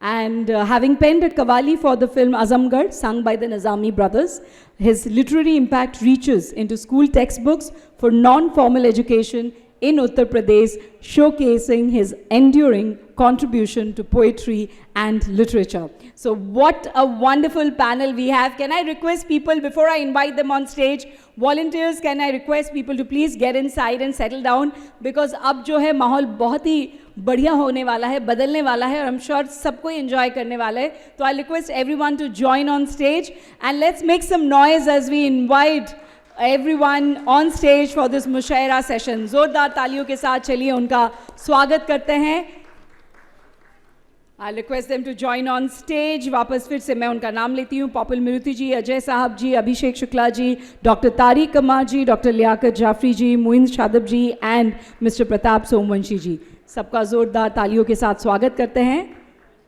And having penned a qawwali for the film Azamgarh, sung by the Nazami brothers, his literary impact reaches into school textbooks for non-formal education in Uttar Pradesh, showcasing his enduring contribution to poetry and literature. So what a wonderful panel we have. Can I request people, before I invite them on stage, volunteers, can I request people to please get inside and settle down, because अब जो है माहौल बहुत ही बढ़िया होने वाला है, बदलने वाला है, और I'm sure सबको enjoy करने वाला है. तो I request everyone to join on stage, and let's make some noise as we invite everyone on stage for this मुशायरा session. जोरदार तालियों के साथ चलिए उनका स्वागत करते हैं. I'll request them to join on stage. वापस फिर से मैं उनका नाम लेती हूँ. पॉपल मिरुति जी, अजय साहब ji, Abhishek Shukla ji, doctor Tariq Qamar ji, doctor Liyaqat Jafri ji, Muin Shadab ji and mister Pratap Somvanshi ji. सबका जोरदार तालियों के साथ स्वागत करते हैं.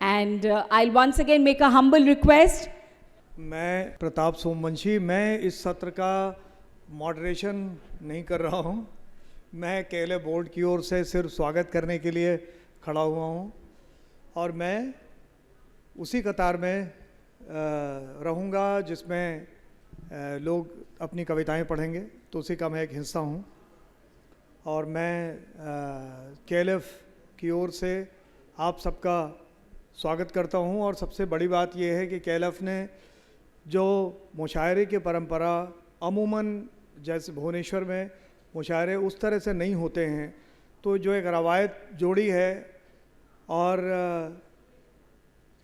And I once again make a humble request. मैं प्रताप सोमवंशी, मैं इस सत्र का मॉडरेशन नहीं कर रहा हूँ. मैं केले बोर्ड की ओर से सिर्फ स्वागत करने के लिए खड़ा हुआ हूँ, और मैं उसी कतार में रहूँगा जिसमें लोग अपनी कविताएं पढ़ेंगे, तो उसी का मैं एक हिस्सा हूँ. और मैं केएलएफ की ओर से आप सबका स्वागत करता हूँ. और सबसे बड़ी बात यह है कि केएलएफ ने जो मुशायरे की परंपरा, अमूमन जैसे भुवनेश्वर में मुशायरे उस तरह से नहीं होते हैं, तो जो एक रवायत जोड़ी है, और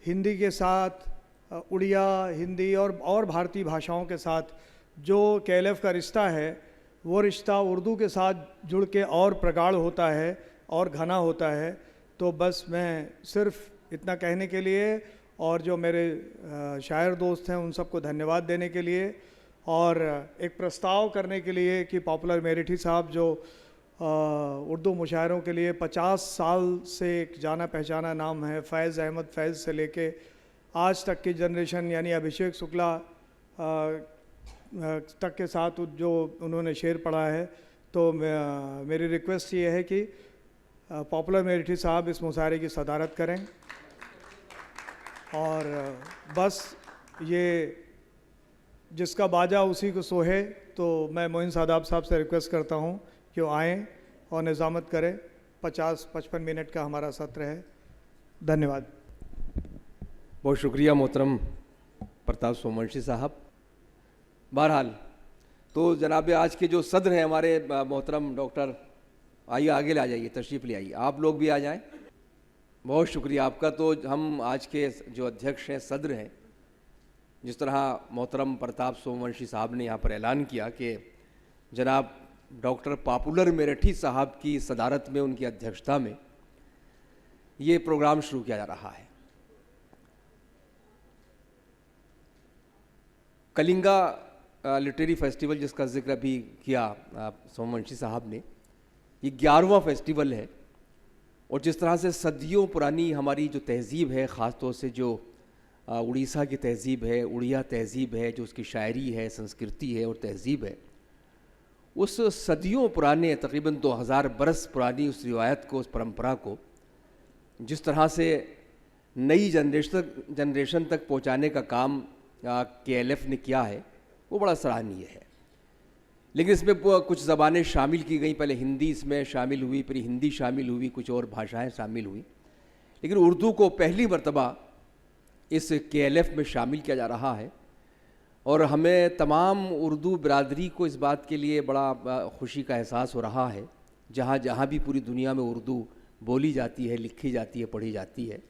हिंदी के साथ उड़िया, हिंदी और भारतीय भाषाओं के साथ जो केएलएफ का रिश्ता है, वो रिश्ता उर्दू के साथ जुड़ के और प्रगाढ़ होता है और घना होता है. तो बस मैं सिर्फ इतना कहने के लिए, और जो मेरे शायर दोस्त हैं उन सबको धन्यवाद देने के लिए, और एक प्रस्ताव करने के लिए कि पॉपुलर मेरिठी साहब जो उर्दू मुशायरों के लिए 50 साल से एक जाना पहचाना नाम है, फैज़ अहमद फैज़ से लेके आज तक की जनरेशन यानी अभिषेक शुक्ला तक के साथ जो उन्होंने शेर पढ़ा है, तो मेरी रिक्वेस्ट ये है कि पॉपुलर मेरिठी साहब इस मुशायरे की सदारत करें. और बस ये जिसका बाजा उसी को सोहे, तो मैं मोइन सादाब साहब से रिक्वेस्ट करता हूँ कि वो आएँ और निज़ामत करें. 50-55 मिनट का हमारा सत्र है. धन्यवाद. बहुत शुक्रिया मोहतरम प्रताप सोमवंशी साहब. बहरहाल तो जनाब आज के जो सदर हैं हमारे मोहतरम डॉक्टर, आइए आगे ले आ जाइए, तशरीफ़ ले आइए, आप लोग भी आ जाएं. बहुत शुक्रिया आपका. तो हम आज के जो अध्यक्ष हैं, सदर हैं, जिस तरह मोहतरम प्रताप सोमवंशी साहब ने यहाँ पर ऐलान किया कि जनाब डॉक्टर पॉपुलर मेरठी साहब की सदारत में, उनकी अध्यक्षता में ये प्रोग्राम शुरू किया जा रहा है. कलिंगा लिटरेरी फेस्टिवल जिसका जिक्र अभी किया सोमवंशी साहब ने, ये 11वां फेस्टिवल है. और जिस तरह से सदियों पुरानी हमारी जो तहज़ीब है, ख़ास तौर से जो उड़ीसा की तहज़ीब है, उड़िया तहज़ीब है, जो उसकी शायरी है, संस्कृति है और तहज़ीब है, उस सदियों पुराने तकरीबन 2000 बरस पुरानी उस रिवायत को, उस परंपरा को जिस तरह से नई जनरेशन तक पहुंचाने का काम केएलएफ ने किया है, वो बड़ा सराहनीय है. लेकिन इसमें कुछ ज़बानें शामिल की गई. पहले हिंदी इसमें शामिल हुई, फिर हिंदी शामिल हुई, कुछ और भाषाएं शामिल हुई, लेकिन उर्दू को पहली मरतबा इस केएलएफ में शामिल किया जा रहा है. और हमें तमाम उर्दू बिरादरी को इस बात के लिए बड़ा खुशी का एहसास हो रहा है, जहाँ जहाँ भी पूरी दुनिया में उर्दू बोली जाती है, लिखी जाती है, पढ़ी जाती है,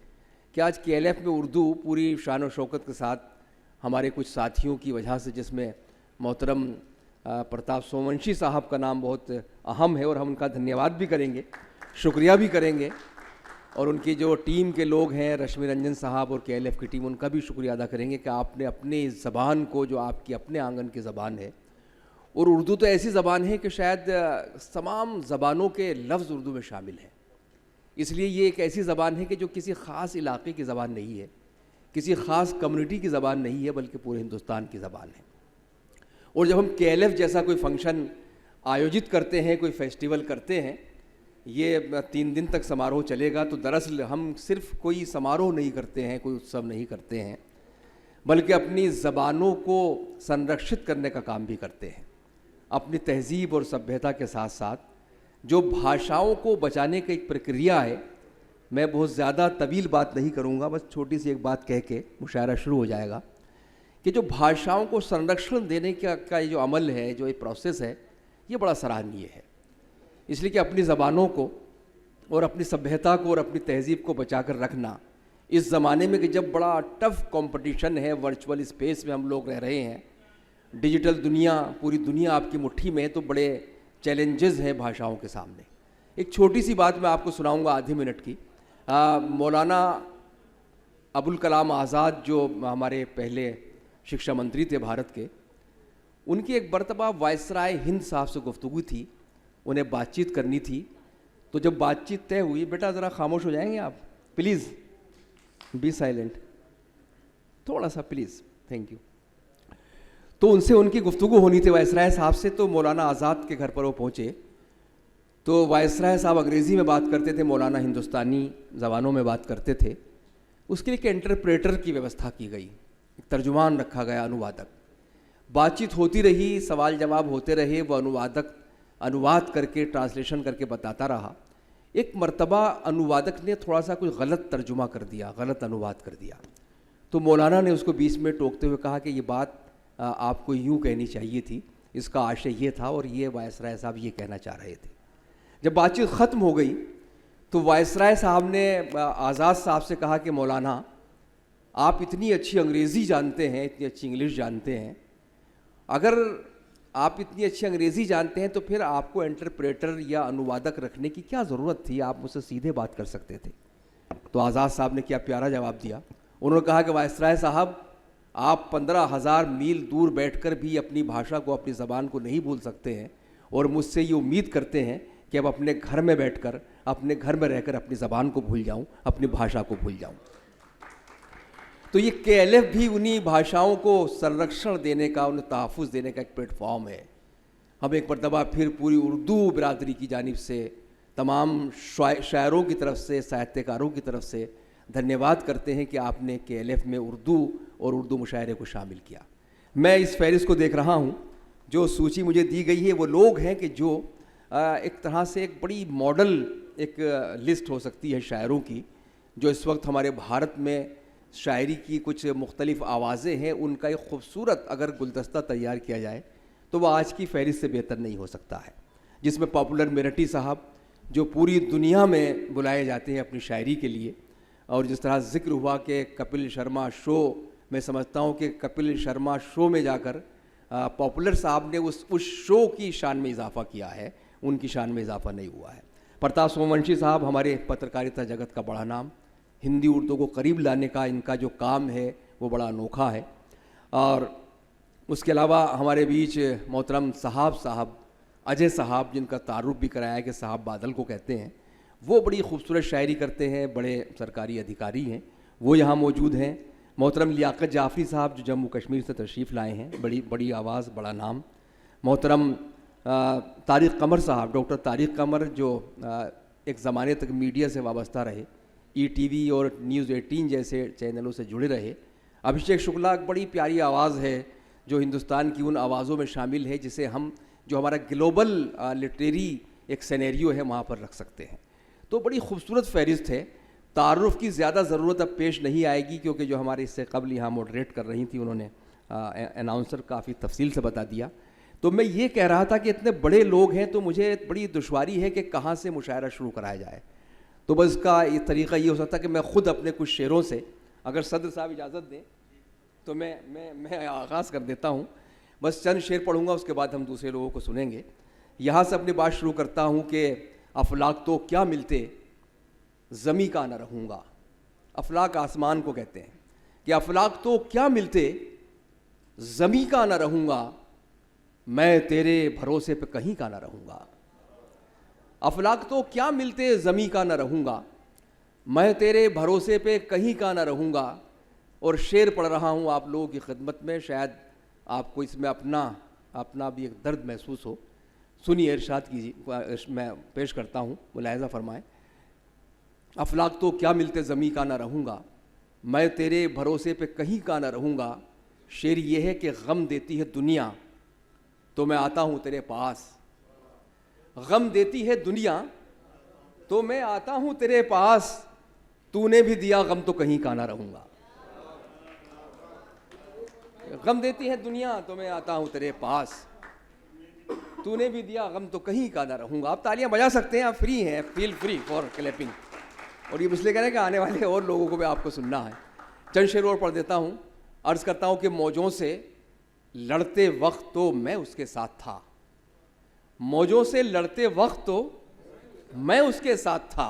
कि आज केएलएफ में उर्दू पूरी शान और शौकत के साथ हमारे कुछ साथियों की वजह से, जिसमें मोहतरम प्रताप सोमवंशी साहब का नाम बहुत अहम है, और हम उनका धन्यवाद भी करेंगे, शुक्रिया भी करेंगे. और उनकी जो टीम के लोग हैं, रश्मि रंजन साहब और केएलएफ की टीम, उनका भी शुक्रिया अदा करेंगे कि आपने अपने इस ज़बान को, जो आपकी अपने आंगन की ज़बान है, और उर्दू तो ऐसी ज़बान है कि शायद तमाम ज़बानों के लफ्ज़ उर्दू में शामिल हैं. इसलिए ये एक ऐसी ज़बान है कि जो किसी ख़ास इलाके की ज़बान नहीं है, किसी ख़ास कम्युनिटी की ज़बान नहीं है, बल्कि पूरे हिंदुस्तान की ज़बान है. और जब हम केएलएफ जैसा कोई फंक्शन आयोजित करते हैं, कोई फेस्टिवल करते हैं, ये 3 दिन तक समारोह चलेगा, तो दरअसल हम सिर्फ कोई समारोह नहीं करते हैं, कोई उत्सव नहीं करते हैं, बल्कि अपनी ज़बानों को संरक्षित करने का काम भी करते हैं। अपनी तहज़ीब और सभ्यता के साथ साथ जो भाषाओं को बचाने की एक प्रक्रिया है, मैं बहुत ज़्यादा तवील बात नहीं करूँगा, बस छोटी सी एक बात कह के मुशायरा शुरू हो जाएगा कि जो भाषाओं को संरक्षण देने का ये जो अमल है, जो ये प्रोसेस है, ये बड़ा सराहनीय है। इसलिए कि अपनी ज़बानों को और अपनी सभ्यता को और अपनी तहज़ीब को बचा कर रखना इस ज़माने में कि जब बड़ा टफ कंपटीशन है, वर्चुअल स्पेस में हम लोग रह रहे हैं, डिजिटल दुनिया, पूरी दुनिया आपकी मुट्ठी में है, तो बड़े चैलेंजेस हैं भाषाओं के सामने। एक छोटी सी बात मैं आपको सुनाऊंगा आधे मिनट की। मौलाना अबुल कलाम आज़ाद जो हमारे पहले शिक्षा मंत्री थे भारत के, उनकी एक मरतबा वायसराय हिंद साहब से गुफ्तगू थी, उन्हें बातचीत करनी थी। तो जब बातचीत तय हुई, बेटा ज़रा खामोश हो जाएंगे आप प्लीज़, बी साइलेंट, थोड़ा सा प्लीज़, थैंक यू। तो उनसे उनकी गुफ्तगू होनी थी वायसराय साहब से। तो मौलाना आज़ाद के घर पर वो पहुँचे, तो वायसराय साहब अंग्रेज़ी में बात करते थे, मौलाना हिंदुस्तानी ज़बानों में बात करते थे। उसके लिए एक इंटरप्रेटर की व्यवस्था की गई, एक तर्जुमान रखा गया, अनुवादक। बातचीत होती रही, सवाल जवाब होते रहे, वो अनुवादक अनुवाद करके, ट्रांसलेशन करके बताता रहा। एक मर्तबा अनुवादक ने थोड़ा सा कुछ गलत तर्जुमा कर दिया, गलत अनुवाद कर दिया। तो मौलाना ने उसको बीच में टोकते हुए कहा कि ये बात आपको यूँ कहनी चाहिए थी, इसका आशय ये था और ये वायसराय साहब ये कहना चाह रहे थे। जब बातचीत ख़त्म हो गई तो वायसराय साहब ने आज़ाद साहब से कहा कि मौलाना, आप इतनी अच्छी अंग्रेज़ी जानते हैं, इतनी अच्छी इंग्लिश जानते हैं, अगर आप इतनी अच्छी अंग्रेज़ी जानते हैं तो फिर आपको इंटरप्रेटर या अनुवादक रखने की क्या ज़रूरत थी, आप मुझसे सीधे बात कर सकते थे। तो आज़ाद साहब ने क्या प्यारा जवाब दिया। उन्होंने कहा कि वायसराय साहब, आप 15,000 मील दूर बैठकर भी अपनी भाषा को, अपनी ज़बान को नहीं भूल सकते हैं, और मुझसे ये उम्मीद करते हैं कि अब अपने घर में बैठकर, अपने घर में रहकर अपनी ज़बान को भूल जाऊं, अपनी भाषा को भूल जाऊं। तो ये KLF भी उन्हीं भाषाओं को संरक्षण देने का, उन्हें तहफ़्फ़ुज़ देने का एक प्लेटफॉर्म है। हम एक मरतबा फिर पूरी उर्दू बिरादरी की जानिब से, तमाम शायरों की तरफ से, साहित्यकारों की तरफ से धन्यवाद करते हैं कि आपने KLF में उर्दू और उर्दू मुशायरे को शामिल किया। मैं इस फहरिस्त को देख रहा हूँ, जो सूची मुझे दी गई है वो लोग हैं कि जो एक तरह से एक बड़ी मॉडल एक लिस्ट हो सकती है शायरों की, जो इस वक्त हमारे भारत में शायरी की कुछ मुख्तलिफ़ आवाज़ें हैं, उनका एक ख़ूबसूरत अगर गुलदस्ता तैयार किया जाए तो वह आज की फहरिस्त से बेहतर नहीं हो सकता है। जिसमें पॉपुलर मेरठी साहब, जो पूरी दुनिया में बुलाए जाते हैं अपनी शायरी के लिए, और जिस तरह ज़िक्र हुआ कि कपिल शर्मा शो, मैं समझता हूँ कि कपिल शर्मा शो में जाकर पॉपुलर साहब ने उस शो की शान में इजाफ़ा किया है, उनकी शान में इजाफ़ा नहीं हुआ है। प्रताप सोमवंशी साहब, हमारे पत्रकारिता जगत का बड़ा नाम, हिंदी उर्दू को करीब लाने का इनका जो काम है वो बड़ा अनोखा है। और उसके अलावा हमारे बीच मोहतरम साहब अजय साहब, जिनका तारुफ भी कराया कि साहब बादल को कहते हैं, वो बड़ी खूबसूरत शायरी करते हैं, बड़े सरकारी अधिकारी हैं, वो यहाँ मौजूद हैं। मोहतरम लियाकत जाफ़री साहब, जो जम्मू कश्मीर से तशरीफ़ लाए हैं, बड़ी आवाज़, बड़ा नाम। मोहतरम तारिक कमर साहब, डॉक्टर तारिक कमर, जो एक ज़माने तक मीडिया से वाबस्ता रहे, ETV और News 18 जैसे चैनलों से जुड़े रहे। अभिषेक शुक्ला, एक बड़ी प्यारी आवाज़ है जो हिंदुस्तान की उन आवाज़ों में शामिल है जिसे हम, जो हमारा ग्लोबल लिटरेरी एक सिनेरियो है, वहाँ पर रख सकते हैं। तो बड़ी खूबसूरत फहरिस्त है। तारुफ की ज़्यादा ज़रूरत अब पेश नहीं आएगी, क्योंकि जो हमारे इससे कबल यहाँ मॉडरेट कर रही थी, उन्होंने अनाउंसर काफ़ी तफसील से बता दिया। तो मैं ये कह रहा था कि इतने बड़े लोग हैं तो मुझे बड़ी दुश्वारी है कि कहाँ से मुशायरा शुरू कराया जाए। तो बस इसका ये तरीक़ा ये हो सकता है कि मैं ख़ुद अपने कुछ शेरों से, अगर सदर साहब इजाज़त दें तो मैं आगाज़ कर देता हूँ। बस चंद शेर पढ़ूँगा, उसके बाद हम दूसरे लोगों को सुनेंगे। यहाँ से अपनी बात शुरू करता हूँ कि अफलाक तो क्या मिलते, ज़मी का न रहूँगा। अफलाक आसमान को कहते हैं कि अफलाक तो क्या मिलते, ज़मी का न रहूँगा, मैं तेरे भरोसे पे कहीं का न रहूँगा। अफलाक तो क्या मिलते, ज़मी का न रहूँगा, मैं तेरे भरोसे पे कहीं का न रहूँगा। और शेर पढ़ रहा हूँ आप लोगों की खिदमत में, शायद आपको इसमें अपना भी एक दर्द महसूस हो। सुनिए इरशाद कीजिए, मैं पेश करता हूँ, मुलाहिज़ा फरमाएं। अफलाक तो क्या मिलते ज़मीं का ना रहूँगा, मैं तेरे भरोसे पे कहीं का ना रहूँगा। शेर ये है कि गम देती है दुनिया तो मैं आता हूँ तेरे पास। गम देती है दुनिया तो मैं आता हूँ तेरे पास। तूने भी दिया गम तो कहीं का ना रहूँगा। गम देती है दुनिया तो मैं आता हूँ तेरे पास। तूने भी दिया गम तो कहीं का ना रहूँगा। आप तालियां बजा सकते हैं, आप फ्री हैं, फील फ्री फॉर क्लैपिंग। और ये इसलिए कह रहे हैं कि आने वाले और लोगों को भी आपको सुनना है। चंद शेर और पढ़ देता हूँ। अर्ज़ करता हूँ कि मौजों से लड़ते वक्त तो मैं उसके साथ था। मौजों से लड़ते वक्त तो मैं उसके साथ था।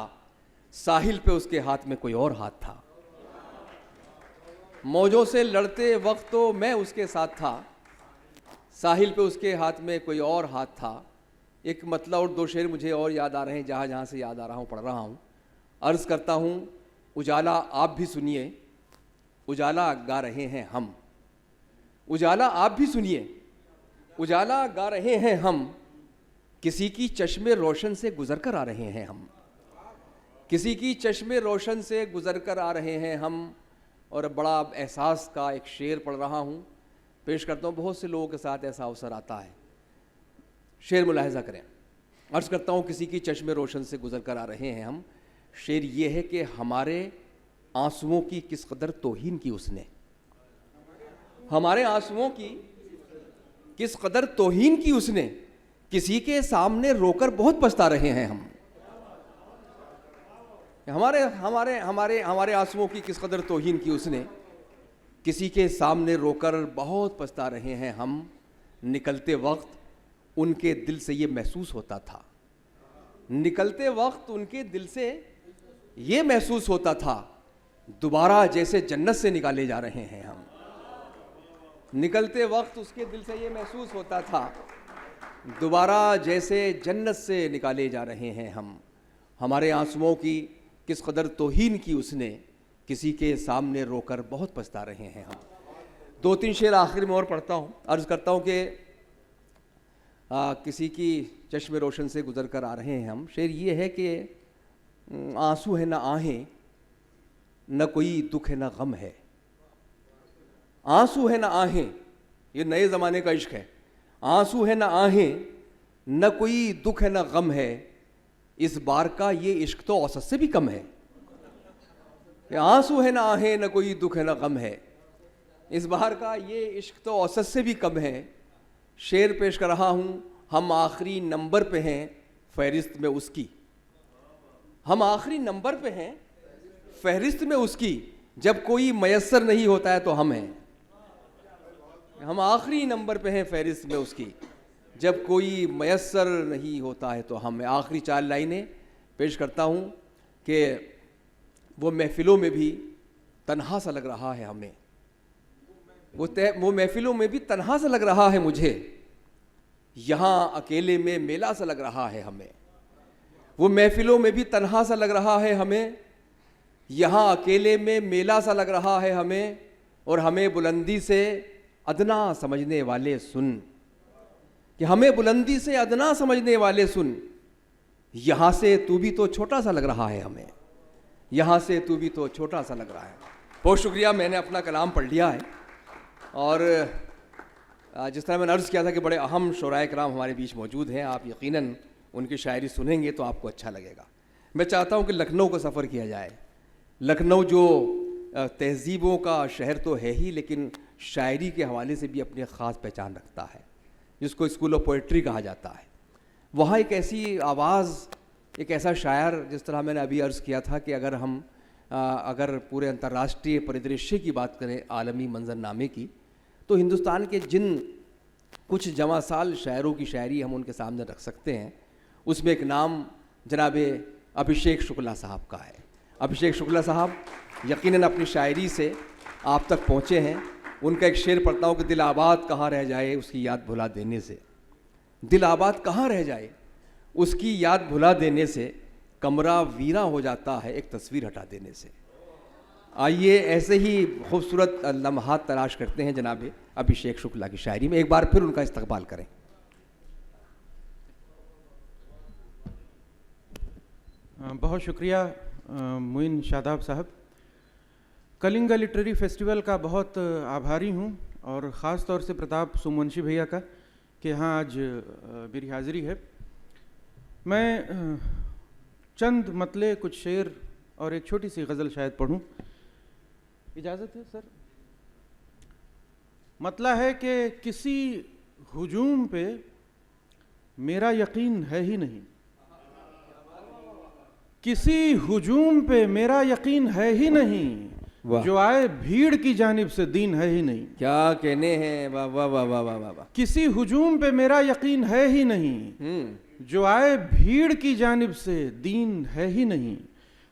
साहिल पे उसके हाथ में कोई और हाथ था। मौजों से लड़ते वक्त तो मैं उसके साथ था। साहिल पे उसके हाथ में कोई और हाथ था। एक मतलब और दो शेर मुझे और याद आ रहे हैं, जहाँ जहाँ से याद आ रहा हूँ पढ़ रहा हूँ। अर्ज़ करता हूँ, उजाला आप भी सुनिए, उजाला गा रहे हैं हम। उजाला आप भी सुनिए, उजाला गा रहे हैं हम। किसी की चश्मे रोशन से गुजर कर आ रहे हैं हम। किसी की चश्मे रोशन से गुजर कर आ रहे हैं हम। और बड़ा एहसास का एक शेर पढ़ रहा हूँ, पेश करता हूँ। बहुत से लोगों के साथ ऐसा अवसर आता है। शेर मुलाहिज़ा करें। अर्ज़ करता हूँ, किसी की चश्मे रोशन से गुजर कर आ रहे हैं हम। शेर ये है कि हमारे आंसुओं की किस कदर तौहीन की उसने। हमारे आंसुओं की किस कदर तौहीन की उसने। किसी के सामने रोकर बहुत पछता रहे हैं हम। हमारे हमारे हमारे हमारे आंसुओं की किस कदर तौहीन की उसने। किसी के सामने रोकर बहुत पछता रहे हैं हम। निकलते वक्त उनके दिल से ये महसूस होता था। निकलते वक्त उनके दिल से ये महसूस होता था, दोबारा जैसे जन्नत से निकाले जा रहे हैं हम। निकलते वक्त उसके दिल से ये महसूस होता था, दोबारा जैसे जन्नत से निकाले जा रहे हैं हम। हमारे आंसुओं की किस कदर तौहीन की उसने। किसी के सामने रोकर बहुत पछता रहे हैं हम। दो तीन शेर आखिर में और पढ़ता हूँ। अर्ज़ करता हूँ कि किसी की चश्मे रोशन से गुजर कर आ रहे हैं हम। शेर ये है कि आंसू है ना आहें, न कोई दुख है ना गम है। आंसू है ना आहें, ये नए ज़माने का इश्क है। आंसू है ना आहें, न कोई दुख है ना गम है। इस बार का ये इश्क तो औसत से भी कम है। आंसू है ना आहें, न कोई दुख है ना गम है। इस बार का ये इश्क तो औसत से भी कम है। शेर पेश कर रहा हूँ, हम आखिरी नंबर पे हैं फहरिस्त में उसकी। हम आखिरी नंबर पे हैं फहरिस्त में उसकी। जब कोई मयस्सर नहीं होता है तो हम हैं। हम आखिरी नंबर पे हैं फहरिस्त में उसकी। जब कोई मयस्सर नहीं होता है तो हम हैं। आखिरी चार लाइनें पेश करता हूँ कि वो महफिलों में भी तन्हा सा लग रहा है हमें। वो महफिलों में भी तन्हा सा लग रहा है मुझे। यहाँ अकेले में मेला सा लग रहा है हमें। वो महफिलों में भी तन्हा सा लग रहा है हमें। यहाँ अकेले में मेला सा लग रहा है हमें। और हमें बुलंदी से अदना समझने वाले सुन, कि हमें बुलंदी से अदना समझने वाले सुन। यहाँ से तू भी तो छोटा सा लग रहा है हमें। यहाँ से तू भी तो छोटा सा लग रहा है। बहुत शुक्रिया, मैंने अपना कलाम पढ़ लिया है। और जिस तरह मैंने अर्ज़ किया था कि बड़े अहम शुराए कराम हमारे बीच मौजूद हैं, आप यकीनन उनकी शायरी सुनेंगे तो आपको अच्छा लगेगा। मैं चाहता हूँ कि लखनऊ का सफ़र किया जाए। लखनऊ जो तहज़ीबों का शहर तो है ही, लेकिन शायरी के हवाले से भी अपनी ख़ास पहचान रखता है, जिसको स्कूल ऑफ पोइट्री कहा जाता है। वहाँ एक ऐसी आवाज़, एक ऐसा शायर, जिस तरह मैंने अभी अर्ज़ किया था कि अगर पूरे अंतर्राष्ट्रीय परिदृश्य की बात करें, आलमी मंजरनामे की, तो हिंदुस्तान के जिन कुछ जमासाल शायरों की शायरी हम उनके सामने रख सकते हैं, उसमें एक नाम जनाब अभिषेक शुक्ला साहब का है। अभिषेक शुक्ला साहब यकीनन अपनी शायरी से आप तक पहुँचे हैं। उनका एक शेर पढ़ता हूँ कि दिल आबाद कहाँ रह जाए उसकी याद भुला देने से। दिल आबाद कहाँ रह जाए उसकी याद भुला देने से, कमरा वीरा हो जाता है एक तस्वीर हटा देने से। आइए ऐसे ही खूबसूरत लम्हात तलाश करते हैं जनाब अभिषेक शुक्ला की शायरी में। एक बार फिर उनका इस्तकबाल करें। बहुत शुक्रिया मोइन शादाब साहब। कलिंगा लिटरेरी फेस्टिवल का बहुत आभारी हूँ और ख़ास तौर से प्रताप सोमवंशी भैया का कि यहाँ आज मेरी हाज़िरी है। मैं चंद मतले, कुछ शेर और एक छोटी सी गज़ल शायद पढ़ूँ, इजाज़त है सर? मतला है कि किसी हुजूम पे मेरा यकीन है ही नहीं, किसी हुजूम पे मेरा यकीन है ही नहीं, जो आए भीड़ की जानिब से दीन है ही नहीं। क्या कहने हैं, वाह वाह वाह वाह वाह वाह। किसी हुजूम पे मेरा यकीन है ही नहीं, जो आए भीड़ की जानिब से दीन है ही नहीं।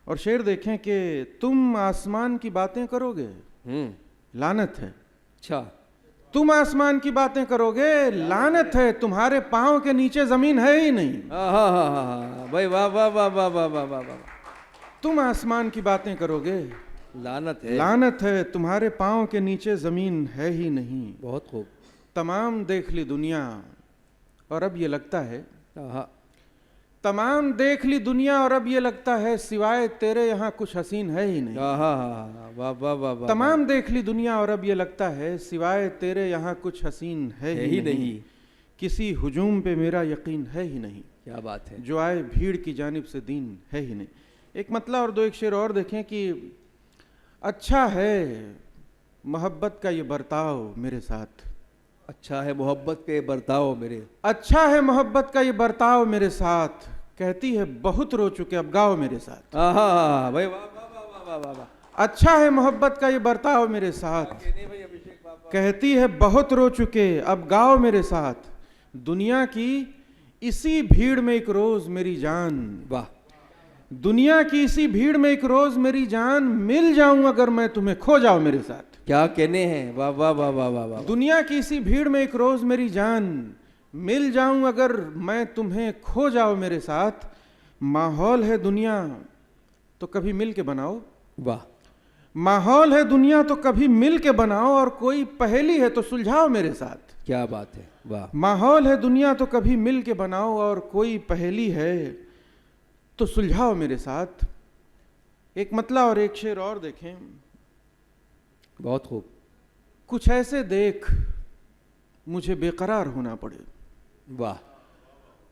और शेर देखें कि तुम आसमान की बातें करोगे, लानत है। अच्छा, तुम आसमान की बातें करोगे, लानत है, तुम्हारे पांव के नीचे जमीन है ही नहीं। भाई वाह वाह वाह वाह वाह वाह वाह वाह। तुम आसमान की बातें करोगे, लानत है, लानत है, तुम्हारे पांव के नीचे जमीन है ही नहीं। बहुत खूब। तमाम देख ली दुनिया और अब ये लगता है, आहा, तमाम देख ली दुनिया और अब ये लगता है सिवाय तेरे यहाँ कुछ हसीन है ही नहीं। आहा, वाह वाह वाह वाह। तमाम देख ली दुनिया और अब ये लगता है सिवाय तेरे यहाँ कुछ हसीन है ही नहीं। किसी हुजूम पे मेरा यकीन है ही नहीं। क्या बात है। जो आए भीड़ की जानिब से दीन है ही नहीं। एक मतला और दो एक शेर और देखें कि अच्छा है मोहब्बत का ये बर्ताव मेरे साथ, अच्छा है मोहब्बत के बर्ताव मेरे, अच्छा है मोहब्बत का ये बर्ताव मेरे साथ, कहती है बहुत रो चुके अब गाओ मेरे साथ। आहा, भाई वाह वाह वाह वाह वाह वाह। अच्छा है मोहब्बत का ये बर्ताव मेरे साथ, कहती है बहुत रो चुके अब गाओ मेरे साथ। दुनिया की इसी भीड़ में एक रोज मेरी जान, वाह, दुनिया की इसी भीड़ में एक रोज मेरी जान, मिल जाऊं अगर मैं तुम्हें खो जाओ मेरे साथ। क्या कहने हैं, वाह वाह वाह वाह वाह वाह। दुनिया की इसी भीड़ में एक रोज मेरी जान, मिल जाऊं अगर मैं तुम्हें खो जाओ मेरे साथ। माहौल है दुनिया तो कभी मिल के बनाओ, वाह, माहौल है दुनिया तो कभी मिल के बनाओ, और कोई पहेली है तो सुलझाओ मेरे साथ। क्या बात है, वाह। माहौल है दुनिया तो कभी मिल के बनाओ, और कोई पहेली है तो सुलझाओ मेरे साथ। एक मतला और एक शेर और देखें। बहुत खूब। कुछ ऐसे देख मुझे बेकरार होना पड़े, वाह,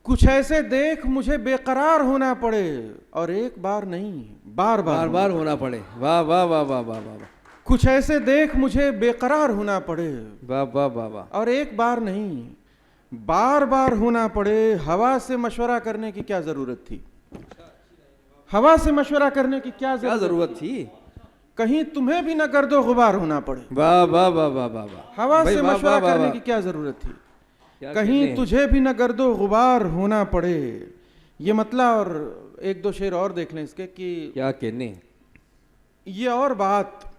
कुछ ऐसे देख मुझे बेकरार होना पड़े, और एक बार नहीं बार बार बार होना पड़े, वाह वाह वाह वाह वाह वाह। कुछ ऐसे देख मुझे बेकरार होना पड़े, वाह वाह वाह वाह। और एक बार नहीं बार बार होना पड़े। हवा से मशवरा करने की क्या जरूरत थी, हवा से मशवरा करने की क्या जरूरत थी, कहीं तुम्हें भी न गर्दो गुबार होना पड़े। वाह वाह वाह वाह वाह वाह। हवा से मशवरा करने की क्या जरूरत थी, कहीं तुझे भी न गर्दो गुबार होना पड़े। ये मतला और एक दो शेर और देख लें इसके कि क्या कहने। ये और बात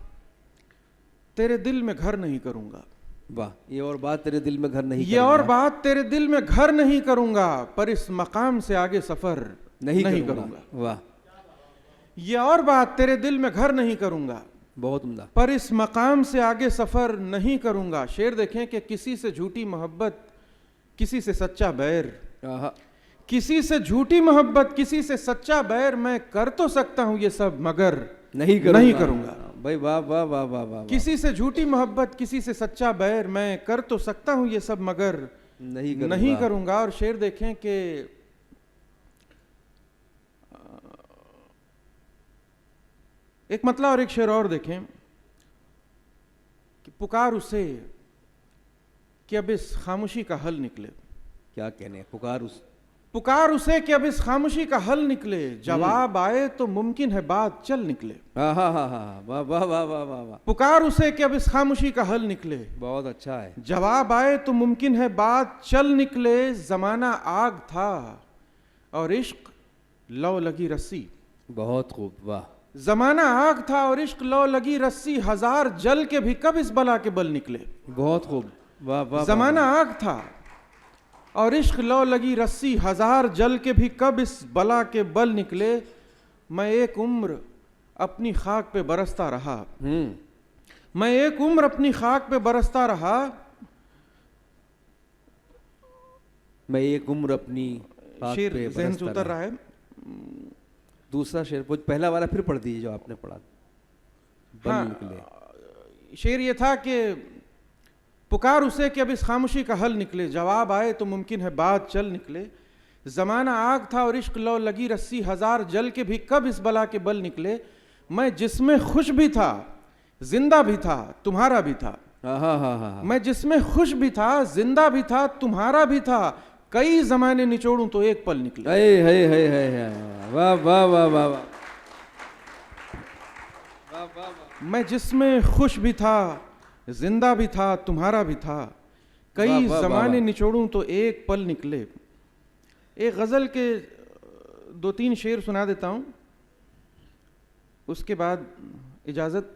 तेरे दिल में घर नहीं करूंगा, वाह, ये और बात तेरे दिल में घर नहीं, ये और बात तेरे दिल में घर नहीं करूंगा, पर इस मकाम से आगे सफर नहीं करूंगा। वाह, ये और बात तेरे दिल में घर नहीं करूंगा, बहुत उम्दा, पर इस मकाम से आगे सफर नहीं करूंगा। शेर देखें कि किसी से झूठी मोहब्बत किसी से सच्चा बैर, किसी से झूठी मोहब्बत किसी से सच्चा बैर, मैं कर तो सकता हूं ये सब मगर नहीं करूंगा। भाई वाह वाह वाह वाह वाह। किसी से झूठी मोहब्बत किसी से सच्चा बैर, मैं कर तो सकता हूं ये सब मगर नहीं करूंगा। और शेर देखें कि एक मतला और एक शेर और देखें कि पुकार उसे कि अब इस खामोशी का हल निकले। क्या कहने, पुकार उसे कि अब इस खामोशी का हल निकले, जवाब आए तो मुमकिन है बात चल निकले। वाह वाह वाह वाह वाह वाह वाह। पुकार उसे कि अब इस खामोशी का हल निकले, बहुत अच्छा है। जवाब आए तो मुमकिन है बात चल निकले। जमाना आग था और इश्क लौ लगी रस्सी, बहुत खूब, वाह। जमाना आग था और इश्क लौ लगी रस्सी, हजार जल के भी कब इस बला के बल निकले। बहुत खूब, वाह वाह। जमाना आग था और इश्क लौ लगी रस्सी, हजार जल के भी कब इस बला के बल निकले। मैं एक उम्र अपनी खाक पे बरसता रहा, मैं एक उम्र अपनी खाक पे बरसता रहा, मैं एक उम्र अपनी शेर जहन से उतर रहा है। दूसरा शेर वो पहला वाला फिर पढ़ दीजिए जो आपने पढ़ा। बल हाँ, निकले। शेर ये था कि पुकार उसे कि अब इस खामोशी का हल निकले, जवाब आए तो मुमकिन है बात चल निकले। जमाना आग था और इश्क लो लगी रस्सी, हजार जल के भी कब इस बला के बल निकले। मैं जिसमें खुश भी था जिंदा भी था तुम्हारा भी था, हाँ, मैं जिसमें खुश भी था जिंदा भी था तुम्हारा भी था, कई जमाने निचोड़ूं तो एक पल निकले। है, वाह वाह वाह वाह वाह। मैं जिसमें खुश भी था जिंदा भी था तुम्हारा भी था, कई वाह, वाह, जमाने वाह। निचोड़ूं तो एक पल निकले। एक गजल के 2-3 शेर सुना देता हूं, उसके बाद इजाजत।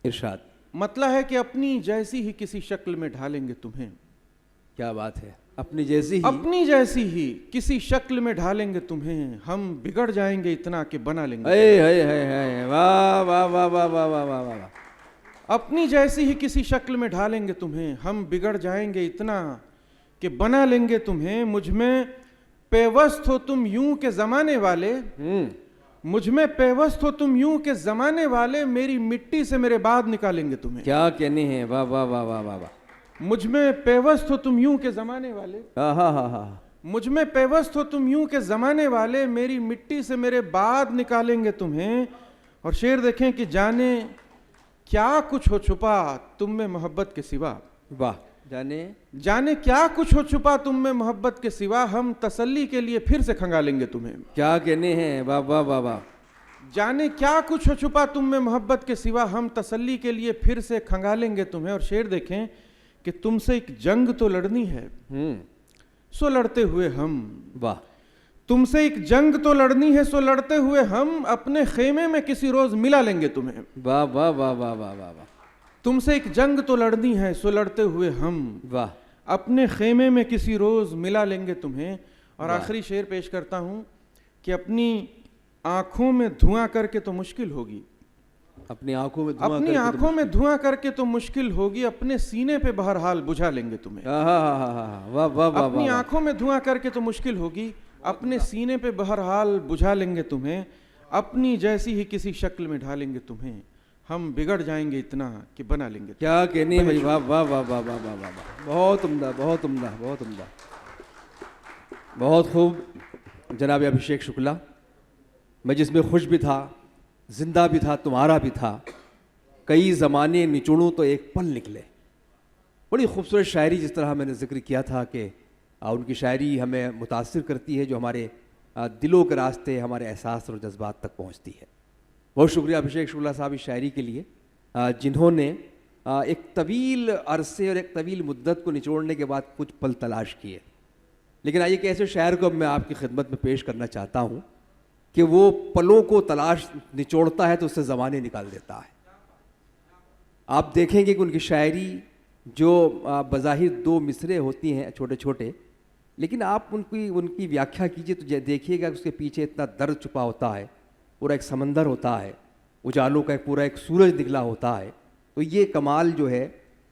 इरशाद। मतला है कि अपनी जैसी ही किसी शक्ल में ढालेंगे तुम्हें, क्या बात है, अपनी जैसी ही। अपनी जैसी ही किसी शक्ल में ढालेंगे तुम्हें, हम बिगड़ जाएंगे इतना कि बना लेंगे। है, वाह वाह वाह वाह वाह वाह वाह वाह। अपनी जैसी ही किसी शक्ल में ढालेंगे तुम्हें, हम बिगड़ जाएंगे इतना कि बना लेंगे तुम्हें। मुझ में पेवस्त हो तुम यूं के जमाने वाले, मुझ में पेवस्त हो तुम यूं के जमाने वाले, मेरी मिट्टी से मेरे बाद निकालेंगे तुम्हें। क्या कहने हैं, वाह वाह वाह वाह वाह वाह। मुझ में पेवस्त हो तुम यूं के जमाने वाले, हाँ, मुझ में पेवस्त हो तुम यूं के जमाने वाले, मेरी मिट्टी से मेरे बाद निकालेंगे तुम्हें। और शेर देखें कि जाने क्या कुछ हो छुपा तुम में मोहब्बत के सिवा, वाह। जाने क्या कुछ हो छुपा तुम में मोहब्बत के सिवा, हम तसल्ली के लिए फिर से खंगालेंगे तुम्हें। क्या कहने हैं, वाह वाह वाह वाह। जाने क्या कुछ हो छुपा तुम में मोहब्बत के सिवा, हम तसल्ली के लिए फिर से खंगालेंगे तुम्हें। और शेर देखें कि तुमसे एक जंग तो लड़नी है, सो लड़ते हुए हम, वाह। तुमसे एक जंग तो लड़नी है, सो लड़ते हुए हम, अपने खेमे में किसी रोज मिला लेंगे तुम्हें। वाह वाह वाह वाह वाह वाह वाह। तुमसे एक जंग तो लड़नी है, सो लड़ते हुए हम, वाह। अपने खेमे में किसी रोज मिला लेंगे तुम्हें। और आखिरी शेर पेश करता हूं कि अपनी आंखों में धुआं करके तो मुश्किल होगी, अपनी आंखों में धुआं अपनी आंखों में धुआं करके तो मुश्किल होगी, अपने सीने पे बहरहाल बुझा लेंगे तुम्हें। वाह वाह वाह। अपनी आंखों में धुआं करके तो मुश्किल होगी, अपने सीने पे बहरहाल बुझा लेंगे तुम्हें। अपनी जैसी ही किसी शक्ल में ढालेंगे तुम्हें, हम बिगड़ जाएंगे इतना कि बना लेंगे। क्या कहने भाई, वाह वाह वाह वाह वाह वाह वाह। बहुत उम्दा, बहुत उम्दा, बहुत उम्दा, बहुत खूब जनाब अभिषेक शुक्ला। मैं जिसमें खुश भी था जिंदा भी था तुम्हारा भी था, कई ज़माने निचोड़ूं तो एक पल निकले। बड़ी खूबसूरत शायरी, जिस तरह मैंने जिक्र किया था कि उनकी शायरी हमें मुतासिर करती है, जो हमारे दिलों के रास्ते हमारे एहसास और जज्बात तक पहुंचती है। बहुत शुक्रिया अभिषेक शुक्ला साहब इस शायरी के लिए, जिन्होंने एक तवील अरसे और एक तवील मुद्दत को निचोड़ने के बाद कुछ पल तलाश किए। लेकिन आइए कि ऐसे शायर को मैं आपकी खिदमत में पेश करना चाहता हूँ कि वो पलों को तलाश निचोड़ता है तो उससे ज़माने निकाल देता है। आप देखेंगे कि उनकी शायरी जो बज़ाहिर 2 मिसरे होती हैं छोटे छोटे, लेकिन आप उनकी व्याख्या कीजिए तो देखिएगा कि उसके पीछे इतना दर्द छुपा होता है, पूरा एक समंदर होता है, उजालों का पूरा एक सूरज निकला होता है। तो ये कमाल जो है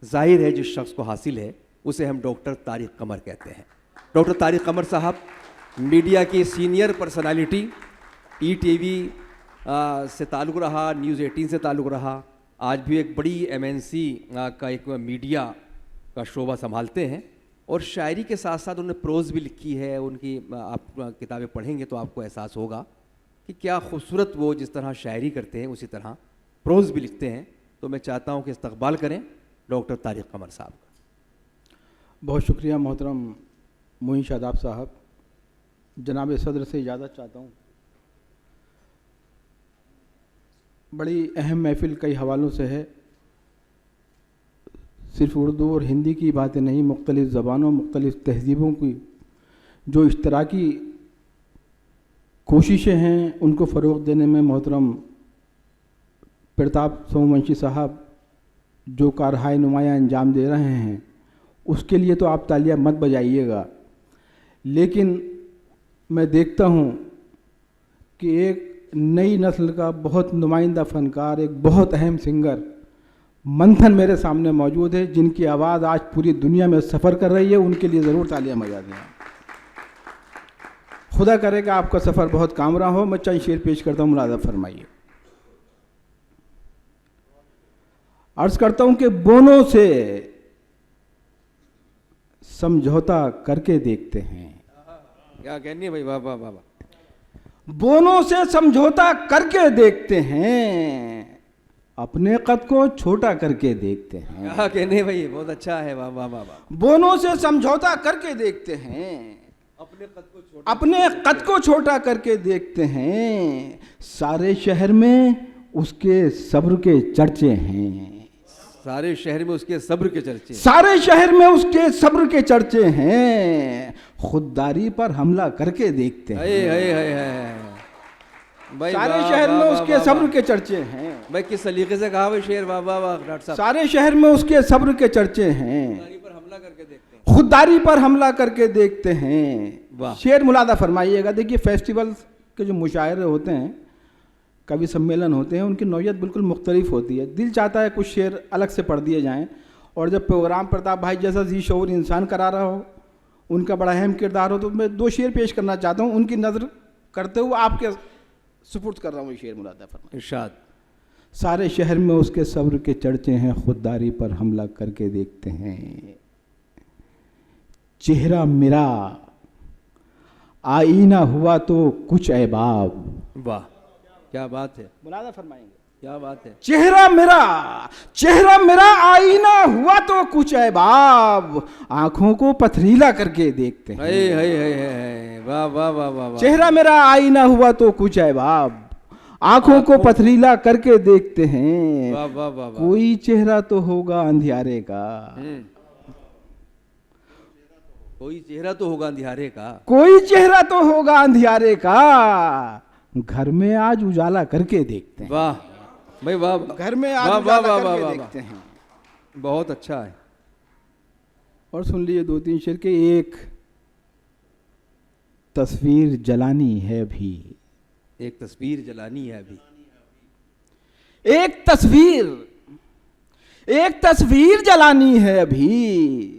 जाहिर है जिस शख्स को हासिल है उसे हम डॉक्टर तारिक कमर कहते हैं। डॉक्टर तारिक कमर साहब मीडिया की सीनियर पर्सनालिटी, ETV से ताल्लुक़ रहा, न्यूज़ 18 से ताल्लुक़ रहा, आज भी एक बड़ी MNC का एक मीडिया का शोबा संभालते हैं। और शायरी के साथ साथ उन्होंने प्रोज़ भी लिखी है। उनकी आप किताबें पढ़ेंगे तो आपको एहसास होगा कि क्या खूबसूरत वो जिस तरह शायरी करते हैं उसी तरह प्रोज़ भी लिखते हैं। तो मैं चाहता हूं कि इस्तकबाल करें डॉक्टर तारिक कमर साहब का। बहुत शुक्रिया मोहतरम मोइन शादाब साहब। जनाब सदर से इजाज़त चाहता हूँ। बड़ी अहम महफ़िल कई हवालों से है, सिर्फ़ उर्दू और हिंदी की बातें नहीं, मुख्तलिफ़ ज़बानों मुख्तलिफ़ तहज़ीबों की जो इश्तराकी कोशिशें हैं उनको फ़रोग़ देने में मोहतरम प्रताप सोमवंशी साहब जो कारहाय नुमाया अंजाम दे रहे हैं उसके लिए तो आप तालियां मत बजाइएगा। लेकिन मैं देखता हूं कि एक नई नस्ल का बहुत नुमाइंदा फ़नकार, एक बहुत अहम सिंगर मंथन मेरे सामने मौजूद है, जिनकी आवाज़ आज पूरी दुनिया में सफ़र कर रही है। उनके लिए ज़रूर तालियां बजा दें। खुदा करे कि आपका सफ़र बहुत कामरा हो। मैं चंद शेर पेश करता हूँ, मुलाज़ा फरमाइए। अर्ज करता हूँ कि बोनों से समझौता करके देखते हैं। क्या कहनी है भाई, वाह वाह वाह वाह। बोनों से समझौता करके देखते हैं, अपने कद को छोटा करके देखते हैं। क्या कहने हैं भाई, बहुत अच्छा है, वाह वाह वाह वाह। बोनों से समझौता करके देखते हैं, अपने कद को छोटा करके देखते हैं। सारे शहर में उसके सब्र के चर्चे हैं। सारे शहर में उसके सब्र के चर्चे। सारे शहर में उसके सब्र के चर्चे हैं। खुददारी पर हमला करके देखते हैं। हाय हाय हाय हाय भाई, सारे वाह, शहर वाह, में वाह, उसके वाह, सब्र वाह। के चर्चे हैं। भाई किस तरीके से कहा भाई शेर, वाह वाह वाह डॉक्टर साहब। सारे शहर में उसके सब्र के चर्चे हैं। पर हमला करके देखते हैं। खुददारी पर हमला करके देखते हैं। वाह। शेर मुलादा फरमाइएगा। देखिए, फेस्टिवल के जो मुशायरे होते हैं, कवि सम्मेलन होते हैं, उनकी नौयत बिल्कुल मुख्तलिफ होती है। दिल चाहता है कुछ शेर अलग से पढ़ दिए जाएं, और जब प्रोग्राम प्रताप भाई जैसा जी शऊर इंसान करा रहा हो, उनका बड़ा अहम किरदार हो, तो मैं 2 शेर पेश करना चाहता हूँ। उनकी नज़र करते हुए आपके सुपुर्द कर रहा हूँ शेर, मुलादा फरमाइए। इरशाद। सारे शहर में उसके सब्र के चर्चे हैं, खुददारी पर हमला करके देखते हैं। चेहरा मेरा आईना हुआ तो कुछ ऐबाब। वाह, क्या बात है, मुलादा फरमाएंगे। क्या बात है। चेहरा मेरा आईना हुआ तो कुछ ऐबाब, आंखों को पथरीला करके देखते हैं। हाय हाय हाय हाय, वाह वाह वाह वाह वाह। चेहरा मेरा आईना हुआ तो कुछ ऐबाब, आंखों को पथरीला करके देखते हैं। वाह वाह वाह वाह। कोई चेहरा तो होगा अंधियारे का, कोई चेहरा तो होगा अंधियारे का। कोई चेहरा तो होगा अंधियारे का, घर में आज उजाला करके देखते हैं। वाह भाई वाह। घर में आज वाह, उजाला वाह, वाह, करके वाह, देखते हैं। बहुत अच्छा है। और सुन लीजिए 2-3 शेर के। एक तस्वीर जलानी है अभी, एक तस्वीर जलानी है अभी। एक तस्वीर जलानी है अभी,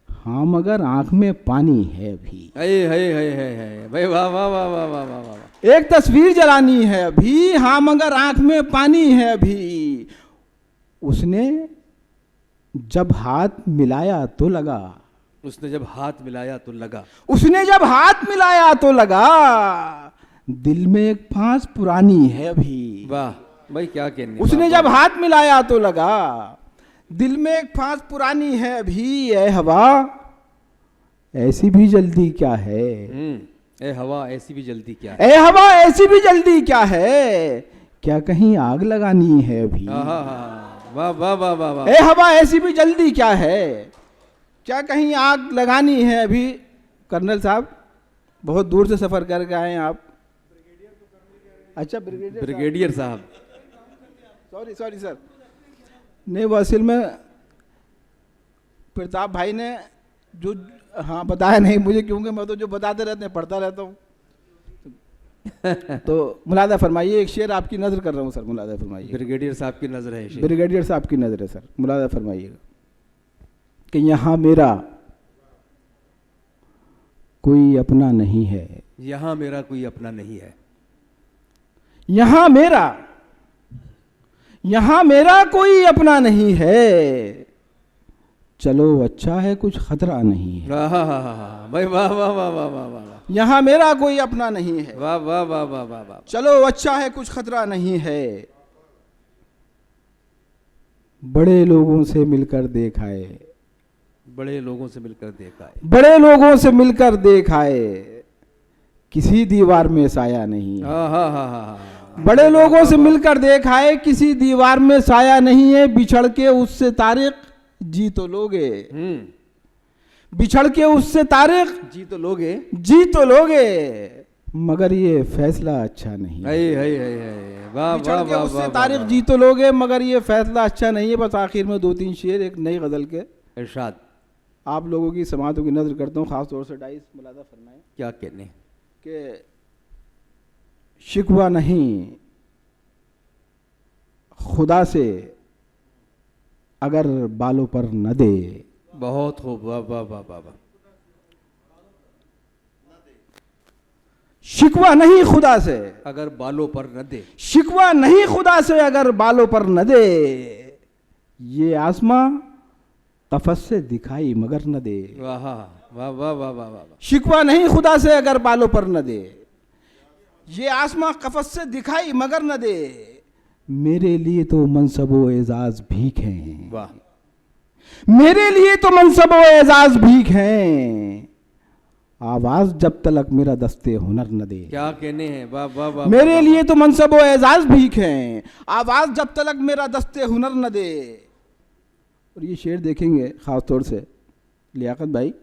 हाँ मगर आंख में पानी है अभी। हाय हाय हाय हाय हाय भाई, वाह वाह वाह वाह वाह वाह वाह। एक तस्वीर जलानी है अभी, हाँ मगर आंख में पानी है अभी। उसने जब हाथ मिलाया तो लगा, उसने जब हाथ मिलाया तो लगा, उसने जब हाथ मिलाया तो लगा, दिल में एक फांस पुरानी है अभी। वाह भाई, क्या कहने। उसने जब हाथ मिलाया तो लगा, दिल में एक फांस पुरानी है अभी। ए हवा ऐसी भी जल्दी क्या है, ए हवा ऐसी भी जल्दी क्या है। ए हवा ऐसी भी जल्दी क्या है, क्या कहीं आग लगानी है अभी। हाँ हाँ हाँ, वाह वाह वाह वाह वाह। ए हवा ऐसी भी जल्दी क्या है, क्या कहीं आग लगानी है अभी। कर्नल साहब, बहुत दूर से सफर करके आए हैं आप। अच्छा, ब्रिगेडियर साहब। Sorry sir. नहीं, वो असल में प्रताप भाई ने जो हाँ बताया नहीं मुझे, क्योंकि मैं तो जो बताते रहते हैं पढ़ता रहता हूँ। तो मुलादा फरमाइए। एक शेर आपकी नज़र कर रहा हूँ सर, मुलादा फरमाइए। ब्रिगेडियर साहब की नजर है शेर। ब्रिगेडियर साहब की नज़र है सर, मुलादा फरमाइएगा कि यहाँ मेरा कोई अपना नहीं है, यहाँ मेरा कोई अपना नहीं है। यहाँ मेरा कोई अपना नहीं है, चलो अच्छा है कुछ खतरा नहीं है। हाँ हाँ हाँ हाँ भाई, वाह वाह वाह वाह वाह वाह। यहाँ मेरा कोई अपना नहीं है, वाह वाह वाह वाह वाह वाह। चलो अच्छा है कुछ खतरा नहीं है। बड़े लोगों से मिलकर देखाए, बड़े लोगों से मिलकर देखा है। बड़े लोगों से मिलकर देखाए, किसी दीवार में साया नहीं है। हाँ हाँ हाँ हाँ। बड़े लोगों से मिलकर देखाए, किसी दीवार में साया नहीं है। बिछड़ के उससे तारिक जी तो लोगे, बिछड़ के उससे तारिक जी तो लोगे, जी तो लोगे, मगर ये फैसला अच्छा नहीं है। हाय हाय हाय हाय, वाह बिछड़ वाह के वाह उससे वाह तारिक वाह। जी तो लोगे, मगर ये फैसला अच्छा नहीं है। बस आखिर में 2-3 शेर एक नई गजल के इरशाद। आप लोगों की समातों की नजर करता हूँ, खास तौर से डाइस मुलादा फरमाएं क्या कहने। कि शिकवा नहीं खुदा से अगर बालों पर न दे। बहुत खूब, वाह वाह वाह वाह वाह। शिकवा नहीं खुदा से, अगर बालों पर न दे। शिकवा नहीं खुदा से अगर बालों पर न दे, ये आसमां कफस से दिखाई मगर न दे। वाह वाह वाह वाह वाह वाह। शिकवा नहीं खुदा से अगर बालों पर न दे, ये आसमां कफस से दिखाई मगर न दे, मेरे लिए तो मनसबो एजाज भीख हैं, वाह, मेरे लिए तो मनसबो एजाज भीख हैं, आवाज जब तलक मेरा दस्ते हुनर न दे। क्या कहने हैं, वाह वाह वाह। मेरे लिए तो मनसबो एजाज भीख हैं, आवाज जब तलक मेरा दस्ते हुनर न दे। और ये शेर देखेंगे खास तौर से लियाकत भाई,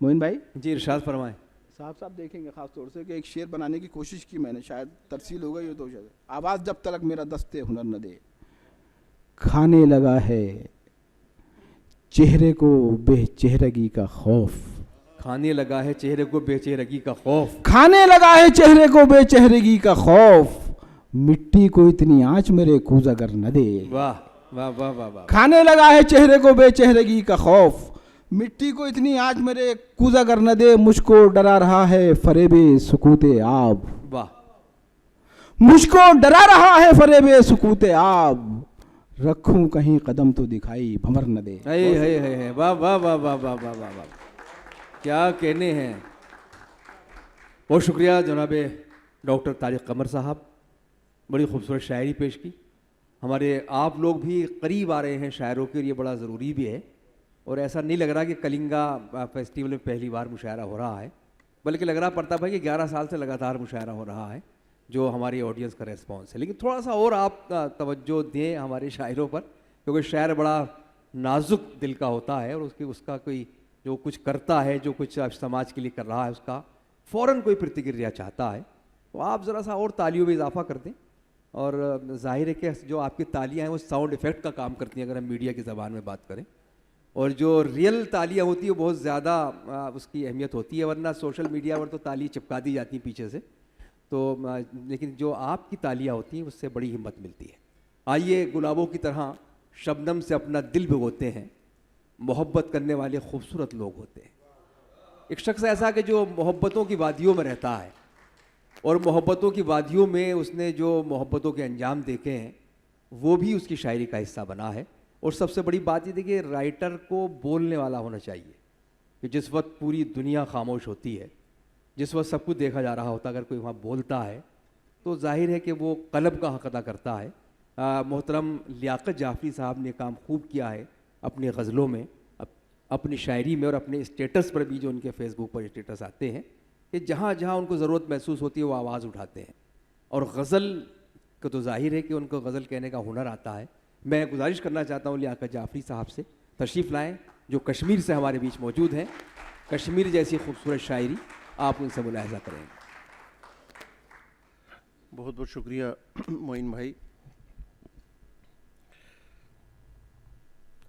मोइन भाई जी इरशाद फरमाएं। साहब देखेंगे खास तौर से कि एक शेर बनाने की कोशिश की मैंने, शायद तरसील हो गई हो तो शायद, आवाज जब तलक मेरा दस्ते हुनर न दे, खाने लगा है चेहरे को बेचेहरगी का खौफ, खाने लगा है चेहरे को बेचेहरगी का खौफ, खाने लगा है चेहरे को बेचेहरगी का खौफ, मिट्टी को इतनी आंच मेरे कूजागर न दे। वाह वाह वाह वाह वाह। खाने लगा है चेहरे को बेचेहरगी का खौफ, मिट्टी को इतनी आंच मेरे कूजागर न दे, मुझको डरा रहा है फरेबे सुकूते आब, वाह, मुझको डरा रहा है फरेबे सुकूते आब, रखूं कहीं कदम तो दिखाई भंवर न दे। है वाह वाह वाह वाह वाह वाह वाह वाह, क्या कहने हैं। बहुत शुक्रिया जनाब डॉक्टर तारिक कमर साहब, बड़ी खूबसूरत शायरी पेश की। हमारे आप लोग भी करीब आ रहे हैं शायरों के, लिए बड़ा ज़रूरी भी है। और ऐसा नहीं लग रहा कि कलिंगा फेस्टिवल में पहली बार मुशायरा हो रहा है, बल्कि लग रहा पड़ता भाई कि 11 साल से लगातार मुशायरा हो रहा है, जो हमारी ऑडियंस का रेस्पॉन्स है। लेकिन थोड़ा सा और आप तवज्जो दें हमारे शायरों पर, क्योंकि शायर बड़ा नाजुक दिल का होता है और उसका कोई जो कुछ करता है, जो कुछ समाज के लिए कर रहा है, उसका फ़ौरन कोई प्रतिक्रिया चाहता है। तो आप ज़रा सा और तालियों में इजाफा कर दें। और जाहिर है कि जो आपकी तालियां हैं वो साउंड इफ़ेक्ट का काम करती हैं, अगर हम मीडिया की ज़बान में बात करें। और जो रियल तालियां होती है वो बहुत ज़्यादा उसकी अहमियत होती है, वरना सोशल मीडिया पर तो ताली चिपका दी जाती है पीछे से। तो लेकिन जो आपकी तालियां होती हैं उससे बड़ी हिम्मत मिलती है। आइए गुलाबों की तरह शबनम से अपना दिल भिगोते हैं, मोहब्बत करने वाले खूबसूरत लोग होते हैं। एक शख्स ऐसा कि जो मोहब्बतों की वादियों में रहता है और मोहब्बतों की वादियों में उसने जो मोहब्बतों के अंजाम देखे हैं वो भी उसकी शायरी का हिस्सा बना है। और सबसे बड़ी बात ये थी कि राइटर को बोलने वाला होना चाहिए, कि जिस वक्त पूरी दुनिया खामोश होती है, जिस वक्त सब कुछ देखा जा रहा होता, अगर कोई वहाँ बोलता है तो जाहिर है कि वो कलब का हक अदा करता है। मोहतरम लियाकत जाफरी साहब ने काम खूब किया है अपनी गज़लों में, अपनी शायरी में और अपने स्टेटस पर भी, जो उनके फेसबुक पर स्टेटस आते हैं, कि जहाँ जहाँ उनको ज़रूरत महसूस होती है वो आवाज़ उठाते हैं। और गज़ल को तो जाहिर है कि उनको गज़ल कहने का हुनर आता है। मैं गुजारिश करना चाहता हूँ लियाकत जाफरी साहब से तशरीफ़ लाएँ, जो कश्मीर से हमारे बीच मौजूद हैं। कश्मीर जैसी खूबसूरत शायरी आप उनसे मुलाहिज़ा करें। बहुत बहुत शुक्रिया मोइन भाई।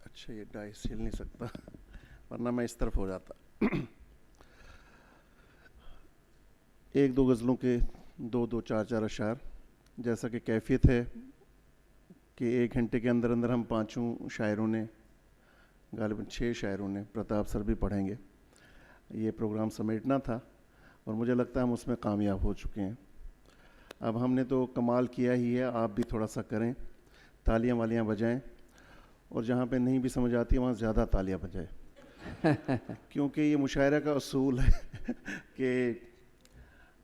अच्छा ये डाइस हिल नहीं सकता, वरना मैं इस तरफ हो जाता। एक दो गज़लों के दो चार चार अशार, जैसा कि कैफियत है कि 1 घंटे के अंदर अंदर हम 5 शायरों ने, गालिबन 6 शायरों ने, प्रताप सर भी पढ़ेंगे, ये प्रोग्राम समेटना था और मुझे लगता है हम उसमें कामयाब हो चुके हैं। अब हमने तो कमाल किया ही है, आप भी थोड़ा सा करें, तालियां वालियां बजाएं, और जहाँ पे नहीं भी समझ आती है वहाँ ज़्यादा तालियां बजाएं, क्योंकि ये मुशायरा का उसूल है कि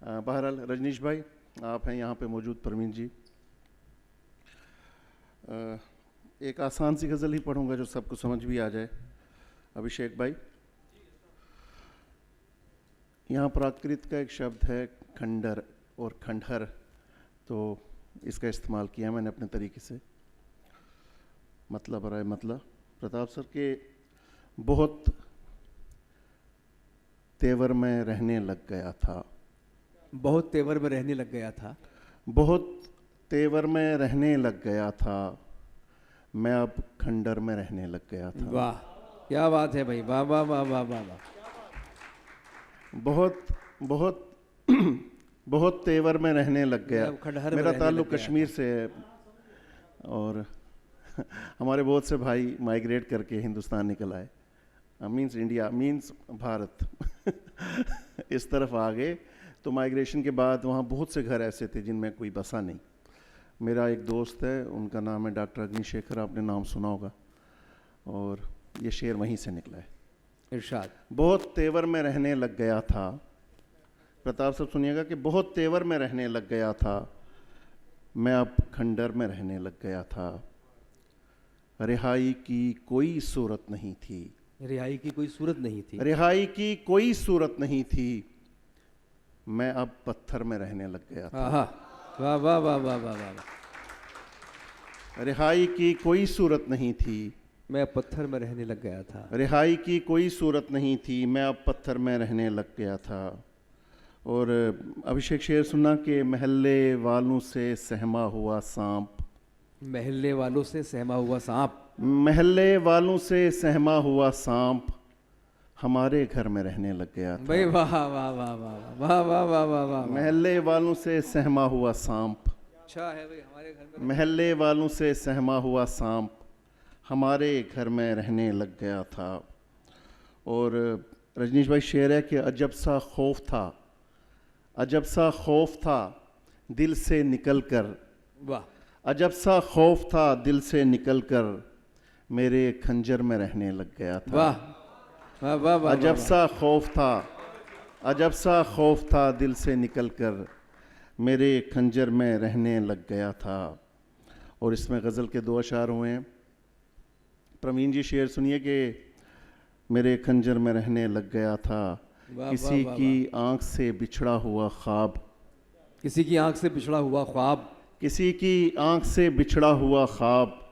बहरहाल रजनीश भाई आप हैं यहाँ पे मौजूद, परवीन जी, एक आसान सी गज़ल ही पढ़ूंगा जो सबको समझ भी आ जाए। अभिषेक भाई, यहाँ प्राकृत का एक शब्द है खंडर और खंडहर, तो इसका इस्तेमाल किया मैंने अपने तरीके से। मतलब और मतलब प्रताप सर के बहुत तेवर में रहने लग गया था, बहुत तेवर में रहने लग गया था, बहुत तेवर में रहने लग गया था, मैं अब खंडर में रहने लग गया था। वाह क्या बात है भाई, वाह वाह वाह वाह वाह वाह। बहुत बहुत बहुत तेवर में रहने लग गया। मेरा ताल्लुक़ कश्मीर से है और हमारे बहुत से भाई माइग्रेट करके हिंदुस्तान निकल आए, मीन्स इंडिया, मीन्स भारत इस तरफ आ गए, तो माइग्रेशन के बाद वहाँ बहुत से घर ऐसे थे जिनमें कोई बसा नहीं। मेरा एक दोस्त है, उनका नाम है डॉक्टर अग्निशेखर, आपने नाम सुना होगा, और ये शेर वहीं से निकला है। इरशाद। बहुत तेवर में रहने लग गया था, प्रताप साहब सुनिएगा, कि बहुत तेवर में रहने लग गया था, मैं अब खंडर में रहने लग गया था, रिहाई की कोई सूरत नहीं थी, रिहाई की कोई सूरत नहीं थी, रिहाई की कोई सूरत नहीं थी, मैं अब पत्थर में रहने लग गया था। आहा, वाह वाह वाह वाह वाह वाह, रिहाई की कोई सूरत नहीं थी, मैं पत्थर में रहने लग गया था, रिहाई की कोई सूरत नहीं थी, मैं अब पत्थर में रहने लग गया था। और अभिषेक शेर सुना कि महल्ले वालों से सहमा हुआ सांप, महल्ले वालों से सहमा हुआ सांप, महल्ले वालों से सहमा हुआ सांप हमारे घर में रहने लग गया था। भाई वाह वाह वाह वाह वाह वाह वाह वाह वाह, महल्ले वालों से सहमा हुआ सांप, अच्छा है भाई, हमारे घर में महल्ले वालों से सहमा हुआ सांप हमारे घर में रहने लग गया था। और रजनीश भाई शेर है कि अजब सा खौफ था, अजब सा खौफ था दिल से निकल कर, वाह, अजब सा खौफ था दिल से निकल कर मेरे खंजर में रहने लग गया था। वाह वाह वाह वाह, अजब सा खौफ था, अजब सा खौफ था दिल से निकल कर मेरे खंजर में रहने लग गया था। और इसमें गज़ल के 2 अशार हुए हैं। प्रवीण जी शेर सुनिए कि मेरे खंजर में रहने लग गया था, वाह, किसी वाह, की आंख से बिछड़ा हुआ ख्वाब, किसी की आंख से पिछड़ा हुआ ख्वाब, किसी की आंख से बिछड़ा हुआ ख्वाब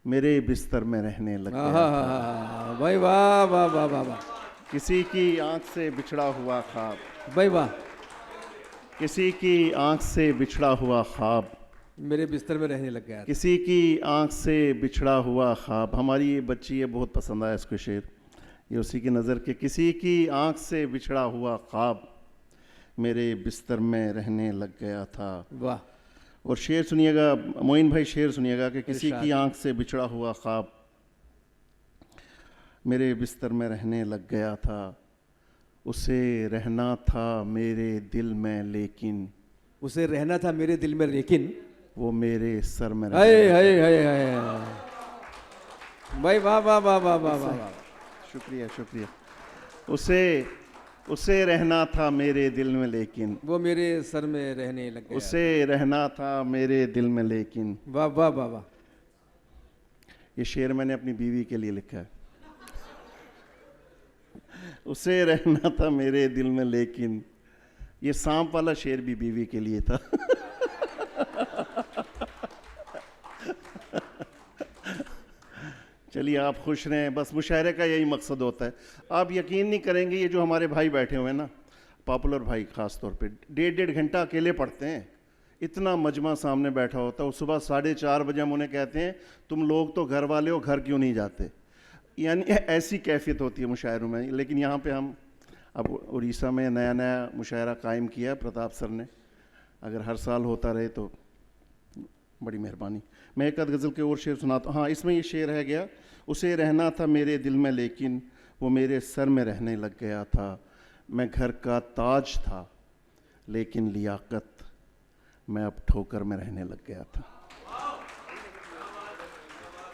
मेरे बिस्तर में रहने लग गया था। आहा, भाई वाह वाह वाह वाह वाह, किसी की आंख से बिछड़ा हुआ ख्वाब, भाई वाह, किसी की आंख से बिछड़ा हुआ ख्वाब मेरे बिस्तर में रहने लग गया था। किसी की आंख से बिछड़ा हुआ ख्वाब। हमारी ये बच्ची ये बहुत पसंद आया इसको शेर, ये उसी की नज़र के, किसी की आंख से बिछड़ा हुआ ख्वाब मेरे बिस्तर में रहने लग गया था। वाह, और शेर सुनिएगा, मोइन भाई शेर सुनिएगा कि किसी इरशाद। की आंख से बिछड़ा हुआ ख्वाब मेरे बिस्तर में रहने लग गया था, उसे रहना था मेरे दिल में लेकिन, उसे रहना था मेरे दिल में लेकिन, वो मेरे सर में हाय रहने हाय हाय हाय, भाई वाह वाह वाह वाह वाह वाह, शुक्रिया शुक्रिया। उसे रहना था मेरे दिल में लेकिन, वो मेरे सर में रहने लग गया। उसे रहना था मेरे दिल में लेकिन। वाह वाह वाह वाह, ये शेर मैंने अपनी बीवी के लिए लिखा है। उसे रहना था मेरे दिल में लेकिन, ये सांप वाला शेर भी बीवी के लिए था। चलिए आप खुश रहें, बस मुशायरे का यही मकसद होता है। आप यकीन नहीं करेंगे, ये जो हमारे भाई बैठे हुए हैं ना, पॉपुलर भाई ख़ास तौर पे, 1.5 घंटा अकेले पढ़ते हैं, इतना मजमा सामने बैठा होता है। और सुबह 4:30 बजे हम उन्हें कहते हैं तुम लोग तो घर वाले हो, घर क्यों नहीं जाते। यानी ऐसी कैफियत होती है मुशायरों में। लेकिन यहाँ पे हम अब उड़ीसा में नया नया मुशायरा कायम किया है प्रताप सर ने, अगर हर साल होता रहे तो बड़ी मेहरबानी। मैं एक आध गज़ल के और शेर सुनाता हूँ। हाँ, इसमें ये शेर है गया, उसे रहना था मेरे दिल में लेकिन, वो मेरे सर में रहने लग गया था। मैं घर का ताज था लेकिन लियाकत, मैं अब ठोकर में रहने लग गया था।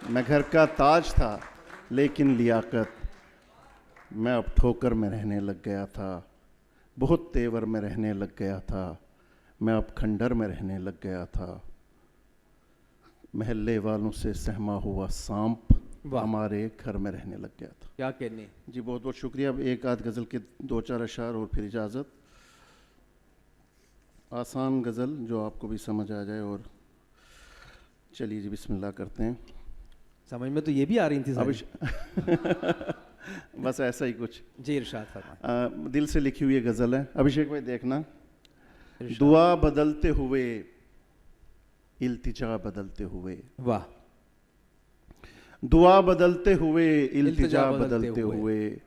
मैं घर का ताज था लेकिन लियाकत, मैं अब ठोकर में रहने लग गया था। बहुत तेवर में रहने लग गया था, मैं अब खंडर में रहने लग गया था। महल्ले वालों से सहमा हुआ सांप हमारे घर में रहने लग गया था। क्या कहने। जी बहुत बहुत शुक्रिया। अब एक आध गज़ल के 2-4 अशार और फिर इजाज़त। आसान गज़ल जो आपको भी समझ आ जाए। और चलिए जी बिस्मिल्लाह करते हैं। समझ में तो ये भी आ रही थी अब सारी। बस ऐसा ही कुछ जी इरशाद फरमाएं। दिल से लिखी हुई गज़ल है। अभिषेक भाई देखना। इरशाद। दुआ बदलते हुए, इल्तिजा बदलते हुए, वाह, दुआ बदलते हुए, इल्तिजा इल्तिजा बदलते बदलते हुए,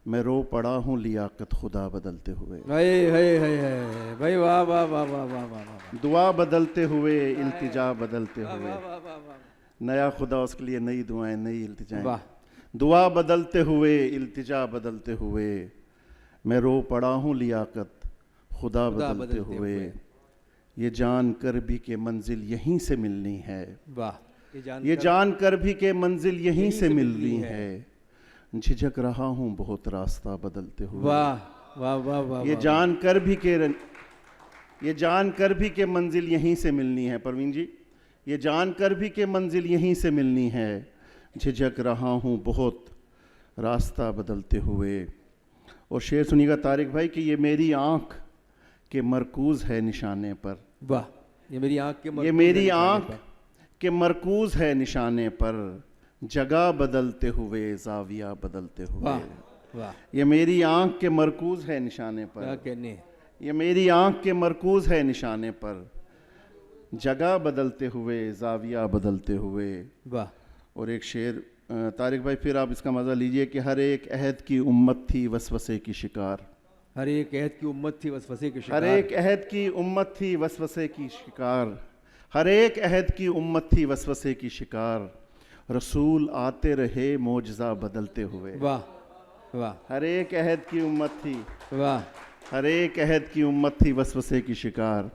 मैं रो पड़ा हूँ लियाकत खुदा बदलते हुए। हाय हाय हाय हाय, भाई वाह वाह वाह वाह वाह वाह वाह, दुआ बदलते हुए, इल्तिजा बदलते वाह हुए, वाह वाह वाह वाह, नया खुदा उसके लिए नई दुआएं, नई इल्तिजाएं। वाह, दुआ बदलते हुए, इल्तिजा बदलते हुए, मैं रो पड़ा हूँ लियाकत खुदा बदलते हुए, ये जान कर भी के मंजिल यहीं से मिलनी है, वाह, ये जान कर भी के मंजिल यहीं से मिलनी है, झिझक रहा हूँ बहुत रास्ता बदलते हुए, वाह वाह वाह वाह, ये जान कर भी के मंजिल यहीं से मिलनी है। परवीन जी, ये जान कर भी के मंजिल यहीं से मिलनी है, झिझक रहा हूँ बहुत रास्ता बदलते हुए। और शेर सुनिएगा तारिक भाई कि ये मेरी आँख के मरकूज़ है निशाने पर, वाह, ये मेरी आँख के ये मेरी आँख के मरकूज़ है निशाने पर, जगह बदलते हुए जाविया बदलते हुए। वाह वाह, ये मेरी आँख के मरकूज़ है निशाने क्या पर, कहने, ये मेरी आँख के मरकूज़ है निशाने पर, जगह बदलते हुए जाविया बदलते हुए। वाह, और एक शेर तारिक भाई फिर आप इसका मज़ा लीजिए कि हर एक अहद की उम्मत थी वसवसे की शिकार, हर एक अहद की उम्मत थी वसवसे के शिकार, हर एक अहद की उम्मत थी वसवसे की शिकार, हर एक अहद की उम्मत थी वसवसे की शिकार, रसूल आते रहे मोजज़ा बदलते हुए। वाह वाह हर एक अहद की उम्मत थी, वाह, हर एक अहद की उम्मत थी वसवसे की शिकार,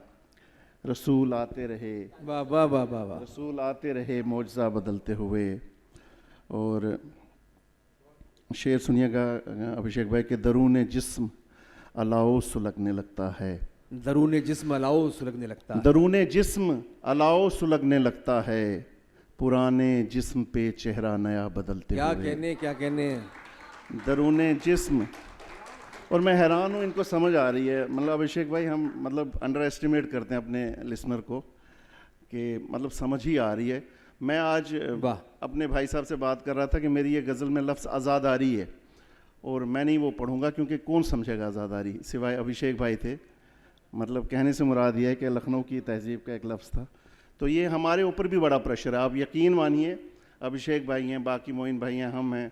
रसूल आते रहे, वाह वाह वाह वाह वाह, रसूल आते रहे मोजज़ा बदलते हुए। और शेर सुनिएगा अभिषेक भाई के दरूने जिस्म अलाओ सुलगने लगता है, दरूने जिस्म अलाओ सुलगने लगता है, दरूने जिस्म अलाओ सुलगने लगता है, पुराने जिस्म पे चेहरा नया बदलते क्या हुए। कहने, क्या कहने, दरूने जिस्म। और मैं हैरान हूँ, इनको समझ आ रही है। मतलब अभिषेक भाई हम मतलब अंडर एस्टिमेट करते हैं अपने लिसनर को कि मतलब समझ ही आ रही है। मैं आज वाह, अपने भाई साहब से बात कर रहा था कि मेरी ये गज़ल में लफ्ज़ आज़ादारी है और मैं नहीं वो पढ़ूंगा क्योंकि कौन समझेगा आज़ादारी, सिवाय अभिषेक भाई थे। मतलब कहने से मुराद ये है कि लखनऊ की तहज़ीब का एक लफ्ज़ था। तो ये हमारे ऊपर भी बड़ा प्रेशर है। आप यकीन मानिए, अभिषेक भाई हैं, बाकी मोइन भाई हैं, हम हैं,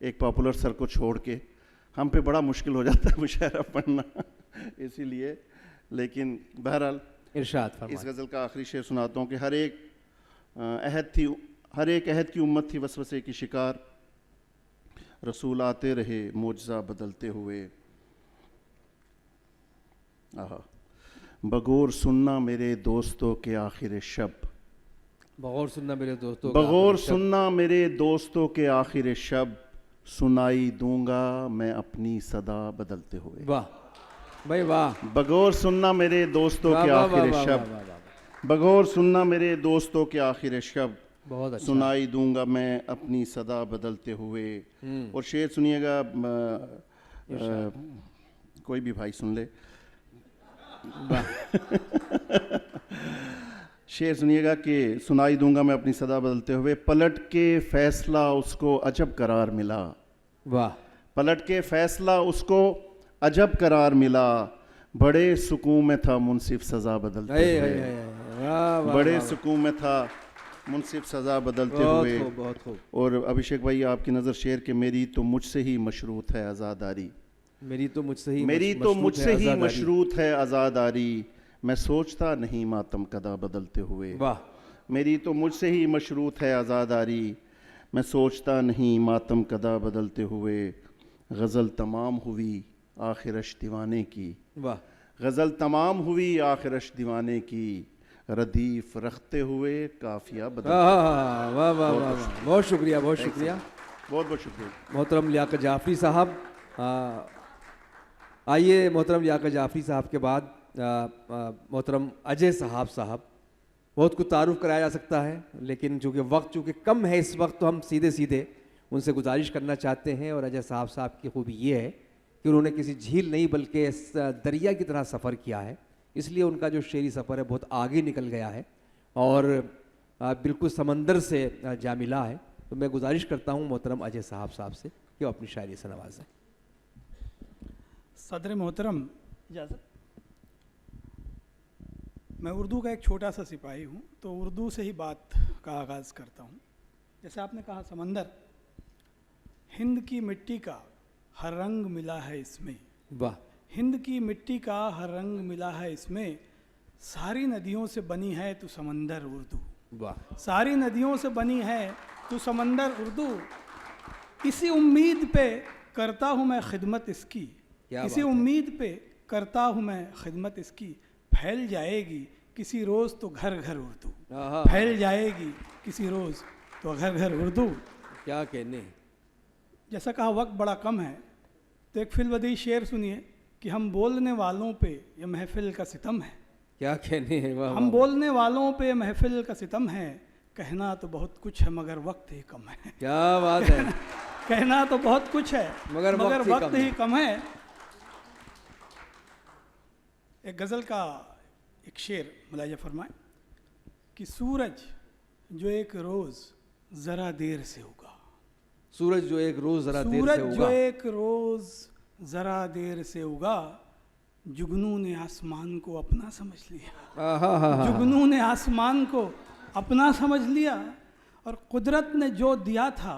एक पॉपुलर सर को छोड़ के हम पे बड़ा मुश्किल हो जाता है मुशायरा पढ़ना इसीलिए। लेकिन बहरहाल इरशाद इस फरमाइए। गज़ल का आखिरी शेर सुनाता हूँ कि हर एक अहद की उम्मत थी वसवसे की शिकार, रसूल आते रहे मोजज़ा बदलते हुए। आहा, बगौर सुनना मेरे दोस्तों के आखिर शब, बगौर सुनना मेरे दोस्तों, बगौर सुनना मेरे दोस्तों के आखिर शब, सुनाई दूंगा मैं अपनी सदा बदलते हुए। वाह भाई वाह, बगौर सुनना मेरे दोस्तों वाह के वाह आखिर वाह शब, वाह वाह वाह, बगौर सुनना मेरे दोस्तों के आखिर शब, बहुत अच्छा, सुनाई दूंगा मैं अपनी सदा बदलते हुए। और शेर सुनिएगा, कोई भी भाई सुन ले शेर सुनिएगा कि सुनाई दूंगा मैं अपनी सदा बदलते हुए, पलट के फैसला उसको अजब करार मिला, वाह, पलट के फैसला उसको अजब करार मिला, बड़े सुकून में था मुनसिफ सज़ा बदलते हुए, वाह वाह, बड़े सुकून में था मुनसिफ सज़ा बदलते बहुत हुए। खूब, बहुत खूब, और अभिषेक भाई आपकी नज़र शेर के मेरी तो मुझसे ही मशरूत है आज़ादारी, मेरी तो मुझसे ही मेरी तो मुझसे ही आज़ादारी। मशरूत है आज़ादारी, मैं सोचता नहीं मातम कदा बदलते हुए। वाह, मेरी तो मुझसे ही मशरूत है आज़ादारी, मैं सोचता नहीं मातम कदा बदलते हुए। गज़ल तमाम हुई आखिरश दीवाने की, वाह, गज़ल तमाम हुई आखिरश दीवाने की, रदीफ रखते हुए काफिया बदल। वाह वाह वाह वाह वाह, बहुत शुक्रिया, बहुत शुक्रिया। बहुत बहुत शुक्रिया। मोहतरम लियाकत जाफ़री साहब, आइए मोहतरम लियाकत जाफ़री साहब के बाद मोहतरम अजय साहब, बहुत कुछ तारुफ कराया जा सकता है, लेकिन चूँकि वक्त चूँकि कम है इस वक्त, तो हम सीधे सीधे उनसे गुजारिश करना चाहते हैं। और अजय साहब की खूबी ये है कि उन्होंने किसी झील नहीं बल्कि दरिया की तरह सफ़र किया है, इसलिए उनका जो शेरी सफ़र है बहुत आगे निकल गया है और बिल्कुल समंदर से जा मिला है। तो मैं गुजारिश करता हूँ मोहतरम अजय साहब से कि वो अपनी शायरी से नवाजें। सदर मोहतरम, इजाज़त। मैं उर्दू का एक छोटा सा सिपाही हूँ, तो उर्दू से ही बात का आगाज़ करता हूँ। जैसे आपने कहा समंदर, हिंद की मिट्टी का हर रंग मिला है इसमें, वाह, हिंद की मिट्टी का हर रंग मिला है इसमें, सारी नदियों से बनी है तू समंदर उर्दू, वाह, सारी नदियों से बनी है तू समंदर उर्दू, इसी उम्मीद पे करता हूँ मैं खिदमत इसकी, क्या इसी बात है। उम्मीद पे करता हूँ मैं खिदमत इसकी, फैल जाएगी किसी रोज़ तो घर घर उर्दू, आहा, फैल जाएगी किसी रोज़ तो घर घर उर्दू। क्या कहने। जैसा कहा वक्त बड़ा कम है, तो एक फिल्वदी शेर सुनिए कि हम बोलने वालों पे ये महफिल का सितम है। क्या कहने हैं, वाह हम वाह। बोलने वालों पे महफिल का सितम है, कहना तो बहुत कुछ है मगर वक्त ही कम है। क्या बात है। कहना तो बहुत कुछ है मगर वक्त ही कम है। एक गज़ल का एक शेर मुलाहिजा फरमाए कि सूरज जो एक रोज़ ज़रा देर से उगा, सूरज जो एक रोज जरा देर से सूरज जो उगा, एक रोज़ ज़रा देर से उगा, जुगनू ने आसमान को अपना समझ लिया, आहा, हा, हा। जुगनू ने आसमान को अपना समझ लिया, और कुदरत ने जो दिया था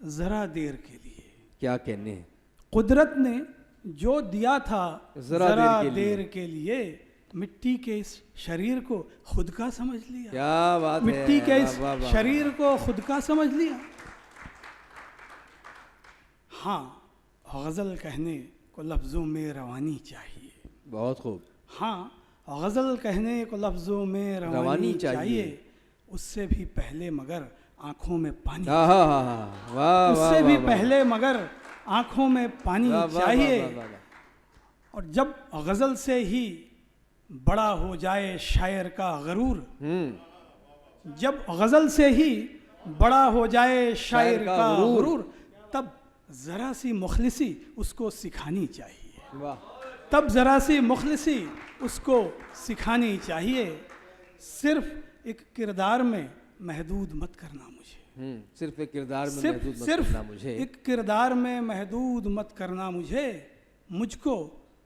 ज़रा देर के लिए, क्या कहने हैं। कुदरत ने जो दिया था ज़रा ज़रा देर के लिए। देर के लिए, मिट्टी के इस शरीर को खुद का समझ लिया, क्या बात है। मिट्टी के इस वाह, वाह, वाह। शरीर को खुद का समझ लिया। हाँ, गज़ल कहने को लफ्ज़ों में रवानी चाहिए। बहुत खूब। हाँ, गज़ल कहने को लफ्ज़ों में रवानी रवानी चाहिए। चाहिए, उससे भी पहले मगर आँखों में पानी, आहा, हा, हा। वाह वाह उससे भी वाह, वाह। पहले मगर आँखों में पानी वाह, वाह, चाहिए। वाह, वाह, वाह। और जब गज़ल से ही बड़ा हो जाए शायर का गरूर, जब गज़ल से ही बड़ा हो जाए शायर का गुरूर, तब ज़रा सी मुखलिसी उसको सिखानी चाहिए, वाह। तब ज़रा सी मुखलिसी उसको सिखानी चाहिए। सिर्फ एक किरदार में महदूद मत करना मुझे, सिर्फ एक किरदार में सिर्फ महदूद मत सिर्फ करना मुझे। एक किरदार में महदूद मत करना मुझे, मुझको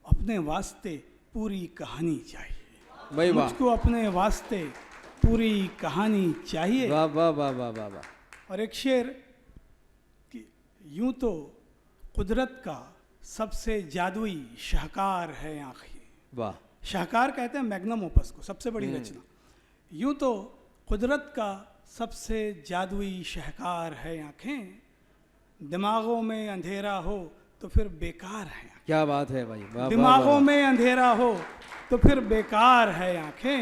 अपने वास्ते पूरी कहानी चाहिए, भाई वाह, मुझको अपने वास्ते पूरी कहानी चाहिए। वाह वाह वाह वाह वाह वाह। और एक शेर कि यूं तो कुदरत का सबसे जादुई शाहकार है आँखें, वाह। शाहकार कहते हैं मैग्नम ओपस को, सबसे बड़ी रचना। यूं तो कुदरत का सबसे जादुई शाहकार है आँखें, दिमागों में अंधेरा हो तो फिर बेकार है आँखें, क्या बात है भाई, वाह, वाह, दिमागों वाह। में अंधेरा हो तो फिर बेकार है आँखें।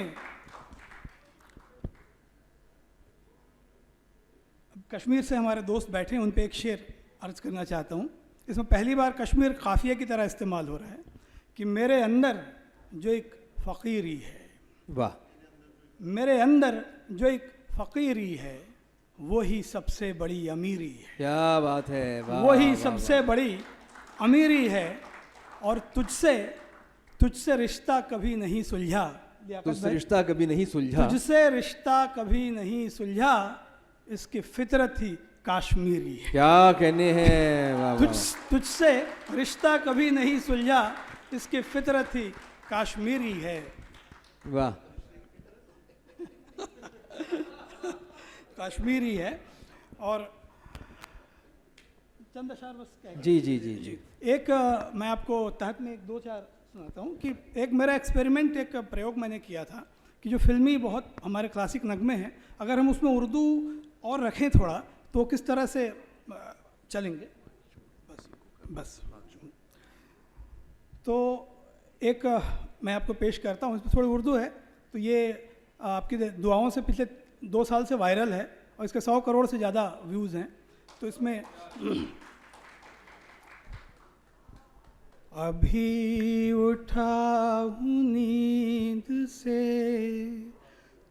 अब कश्मीर से हमारे दोस्त बैठे हैं, उन पे एक शेर अर्ज करना चाहता हूँ। इसमें पहली बार कश्मीर काफिया की तरह इस्तेमाल हो रहा है कि मेरे अंदर जो एक फ़कीरी है, वाह। मेरे अंदर जो एक फ़कीरी है, वही सबसे बड़ी अमीरी है, क्या बात है, वाह। वही वाह, सबसे वाह। बड़ी अमीरी है। और तुझसे रिश्ता कभी नहीं सुलझा, लियाकत तुझसे भाई, रिश्ता कभी नहीं सुलझा, तुझसे रिश्ता कभी नहीं सुलझा, इसकी फितरत ही काश्मीरी है। क्या कहने हैं, वाह वाह। तुझसे रिश्ता कभी नहीं सुलझा, इसकी फितरत ही काश्मीरी है। वाह। काश्मीरी है। और चंद अशार बस क्या जी जी जी जी। एक मैं आपको तहत में एक दो चार सुनाता हूँ कि एक मेरा एक्सपेरिमेंट, एक प्रयोग मैंने किया था कि जो फिल्मी बहुत हमारे क्लासिक नगमे हैं, अगर हम उसमें उर्दू और रखें थोड़ा तो किस तरह से चलेंगे। बस तो एक मैं आपको पेश करता हूँ, इसमें थोड़ी उर्दू है, तो ये आपकी दुआओं से पिछले 2 साल से वायरल है और इसके 100 करोड़ से ज़्यादा व्यूज़ हैं। तो इसमें अभी उठा हूँ नींद से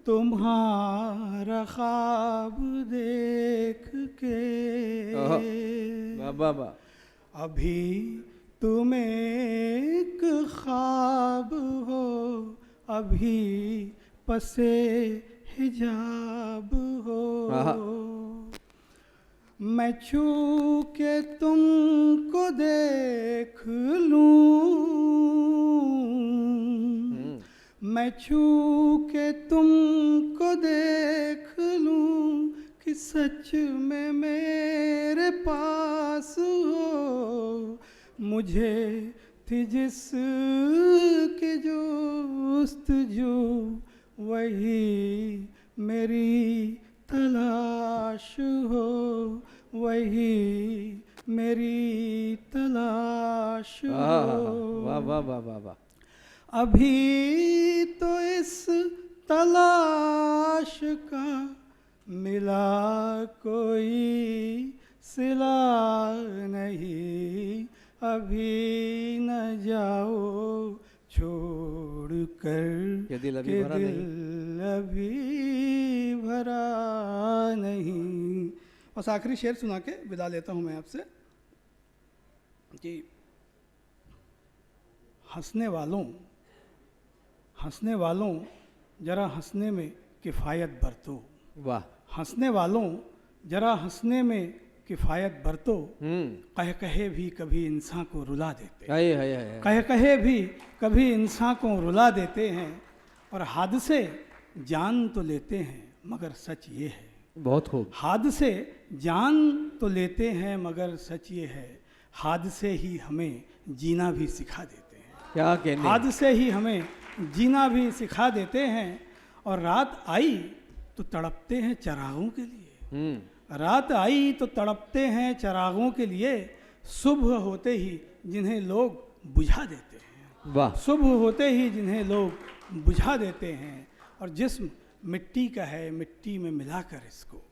तुम्हारा ख्वाब देख के, वाह वाह वाह। अभी तुम एक ख्वाब हो, अभी पसे हिजाब हो, मैं छू के तुमको देख लूं, मैं छू के तुमको देख लूं कि सच में मेरे पास हो, मुझे थी जिसकी जुस्तजू वही मेरी तलाश हो, वही मेरी तलाश हो। वाह वाह वाह वाह वाह। अभी तो इस तलाश का मिला कोई सिला नहीं, अभी न जाओ छोड़ कर ये दिल अभी के भरा नहीं। दिल अभी भरा नहीं। बस आखिरी शेर सुना के विदा लेता हूँ मैं आपसे कि हंसने वालों जरा हंसने में किफ़ायत बरतो। वाह। हंसने वालों जरा हंसने में किफ़ायत बरतो, कह कहे भी कभी इंसान को रुला देते। हाय हाय हाय। कह कहे भी कभी इंसान को रुला देते हैं, और हादसे जान तो लेते हैं मगर सच ये है। बहुत खूब। हादसे जान तो लेते हैं मगर सच ये है, हादसे ही हमें जीना भी सिखा देते हैं। क्या कहने। हादसे ही हमें जीना भी सिखा देते हैं, और रात आई तो तड़पते हैं चरागों के लिए। रात आई तो तड़पते हैं चरागों के लिए, सुबह होते ही जिन्हें लोग बुझा देते हैं। वाह। सुबह होते ही जिन्हें लोग बुझा देते हैं, और जिस्म मिट्टी का है मिट्टी में मिलाकर इसको,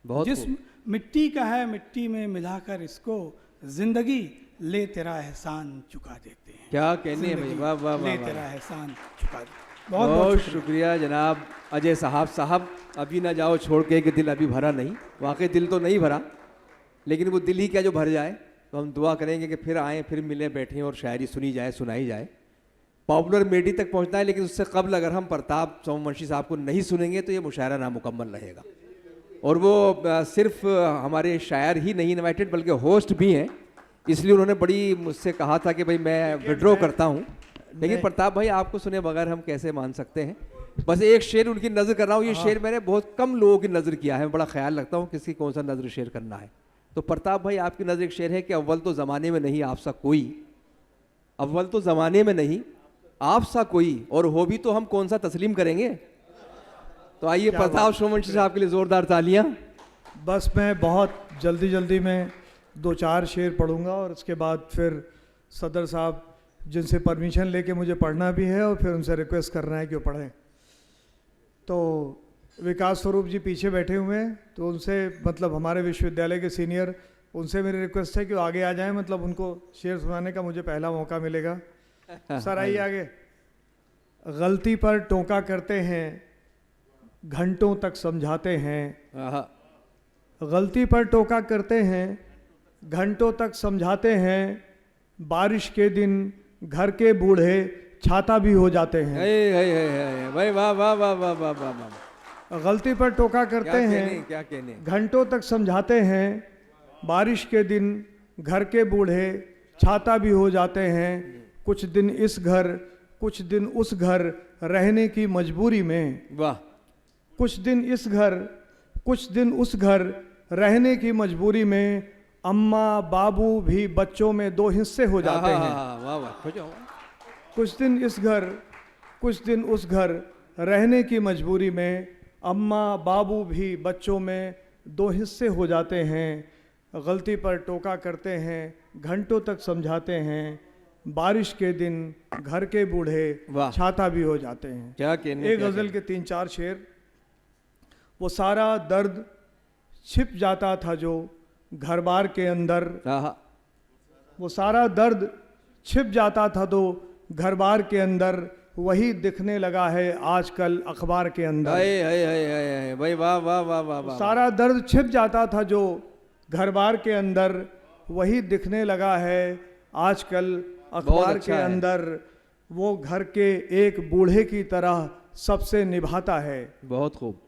बहुत जिस्म मिट्टी का है मिट्टी में मिलाकर इसको, जिंदगी ले तेरा एहसान चुका देते हैं। क्या कहने हैं भाई। जिंदगी वाह वाह ले वाह तेरा वाह। एहसान चुका देते। बहुत शुक्रिया जनाब अजय साहब। अभी ना जाओ छोड़ के कि दिल अभी भरा नहीं। वाकई दिल तो नहीं भरा, लेकिन वो दिल ही क्या जो भर जाए। तो हम दुआ करेंगे कि फिर आएँ, फिर मिलें, बैठें और शायरी सुनी जाए, सुनाई जाए। पॉपुलर मेडी तक पहुंचना है, लेकिन उससे कबल अगर हम प्रताप सोमवंशी साहब को नहीं सुनेंगे तो ये मुशायरा नामुकम्मल रहेगा। और वो सिर्फ हमारे शायर ही नहीं इनवाइटेड बल्कि होस्ट भी हैं, इसलिए उन्होंने बड़ी मुझसे कहा था कि भाई मैं विड्रॉ करता हूँ। लेकिन प्रताप भाई आपको सुने बगैर हम कैसे मान सकते हैं। बस एक शेर उनकी नज़र कर रहा हूँ। ये शेर मैंने बहुत कम लोगों की नज़र किया है, बड़ा ख्याल रखता हूँ किसकी कौन सा नज़र शेर करना है। तो प्रताप भाई आपकी नज़र एक शेर है कि अव्वल तो ज़माने में नहीं आप सा कोई, अव्वल तो ज़माने में नहीं आप सा कोई, और हो भी तो हम कौन सा तस्लीम करेंगे। तो आइए प्रताप सोमवंशी साहब के लिए ज़ोरदार तालियां। बस मैं बहुत जल्दी में 2-4 शेर पढ़ूंगा, और उसके बाद फिर सदर साहब जिनसे परमिशन लेके मुझे पढ़ना भी है और फिर उनसे रिक्वेस्ट करना है कि वो पढ़ें। तो विकास स्वरूप जी पीछे बैठे हुए हैं, तो उनसे मतलब हमारे विश्वविद्यालय के सीनियर, उनसे मेरी रिक्वेस्ट है कि वो आगे आ जाएं, मतलब उनको शेर सुनाने का मुझे पहला मौका मिलेगा। सर आइए आगे। गलती पर टोका करते हैं, घंटों तक समझाते हैं। गलती पर टोका करते हैं, घंटों तक समझाते हैं। बारिश के दिन घर के बूढ़े छाता भी हो जाते हैं। भाई वाह वाह वाह वाह वाह वाह। गलती पर टोका करते हैं, क्या कहने। घंटों तक समझाते हैं। बारिश के दिन घर के बूढ़े छाता भी हो जाते हैं। कुछ दिन इस घर कुछ दिन उस घर रहने की मजबूरी में। वाह। कुछ दिन इस घर कुछ दिन उस घर रहने की मजबूरी में, अम्मा बाबू भी बच्चों में 2 हिस्से हो जाते हैं। वाह वाह। कुछ दिन इस घर कुछ दिन उस घर रहने की मजबूरी में, अम्मा बाबू भी बच्चों में 2 हिस्से हो जाते हैं। गलती पर टोका करते हैं, घंटों तक समझाते हैं। बारिश के दिन घर के बूढ़े छाता भी हो जाते हैं। क्या कहने। एक गज़ल के 3-4 शेर। वो सारा दर्द छिप जाता था जो घर बार के अंदर। वो सारा दर्द छिप जाता था तो घर बार के अंदर, वही दिखने लगा है आजकल अखबार के अंदर। भाई वाह वाह वाह वाह। सारा दर्द छिप जाता था जो घर बार के अंदर, वही दिखने लगा है आजकल अखबार के अंदर। वो घर के एक बूढ़े की तरह सबसे निभाता है। बहुत खूब।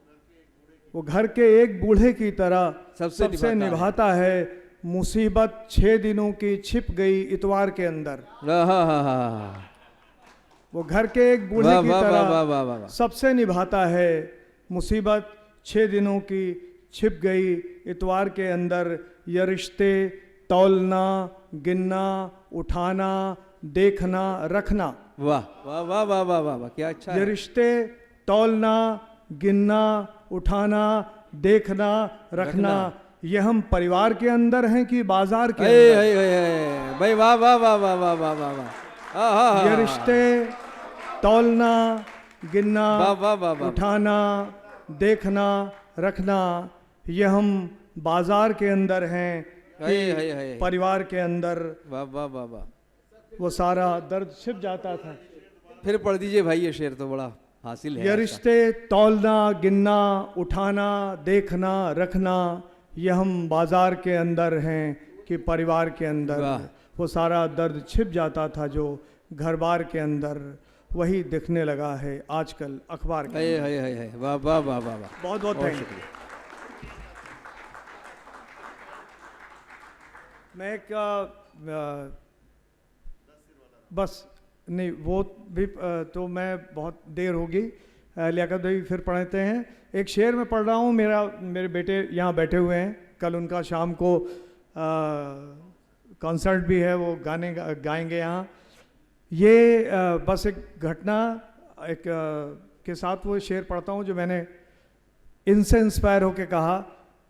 वो घर के एक बूढ़े की तरह सबसे निभाता है। मुसीबत 6 दिनों की छिप गई इतवार के अंदर। वो घर के एक बूढ़े की तरह सबसे निभाता है। मुसीबत 6 दिनों की छिप गई इतवार के अंदर। ये रिश्ते तौलना गिनना उठाना देखना रखना। वाह वाह वाह वाह वाह वाह। क्या अच्छा है। ये रिश्ते तौलना गिनना उठाना देखना रखना, ये हम परिवार के अंदर हैं कि बाजार के हे, अंदर? हे, हे, हे, भाई वाह वाह वाह वाह वाह वाह वाह वाह हाँ, हाँ, हाँ, ये हाँ, रिश्ते तौलना, गिनना, वाह, वाह, वाह, वाह। उठाना, देखना, रखना, ये हम बाजार के अंदर हैं हे, हे, कि हे। परिवार के अंदर? वाह वाह वाह वाह। वो सारा दर्द छिप जाता था। फिर पढ़ दीजिए भाई, ये शेर तो बड़ा हासिल है ये आपका। रिश्ते तौलना, गिनना, उठाना, देखना, रखना, ये हम बाजार के अंदर हैं कि परिवार के अंदर? वाह। वो सारा दर्द छिप जाता था जो घर बार के अंदर, वही दिखने लगा है आजकल अखबार के हे, अंदर। हे, हे, हे, वाह वाह वाह वाह वाह। बहुत बहुत बहुत थैंक यू। शुक्रिया। मैं एक बस नहीं, वो भी तो मैं बहुत देर होगी, लियाकत भाई फिर पढ़ते हैं। एक शेर मैं पढ़ रहा हूँ, मेरे बेटे यहाँ बैठे हुए हैं, कल उनका शाम को कॉन्सर्ट भी है, वो गाएंगे यहाँ। ये बस एक घटना के साथ वो शेर पढ़ता हूँ जो मैंने इनसे इंस्पायर होके कहा।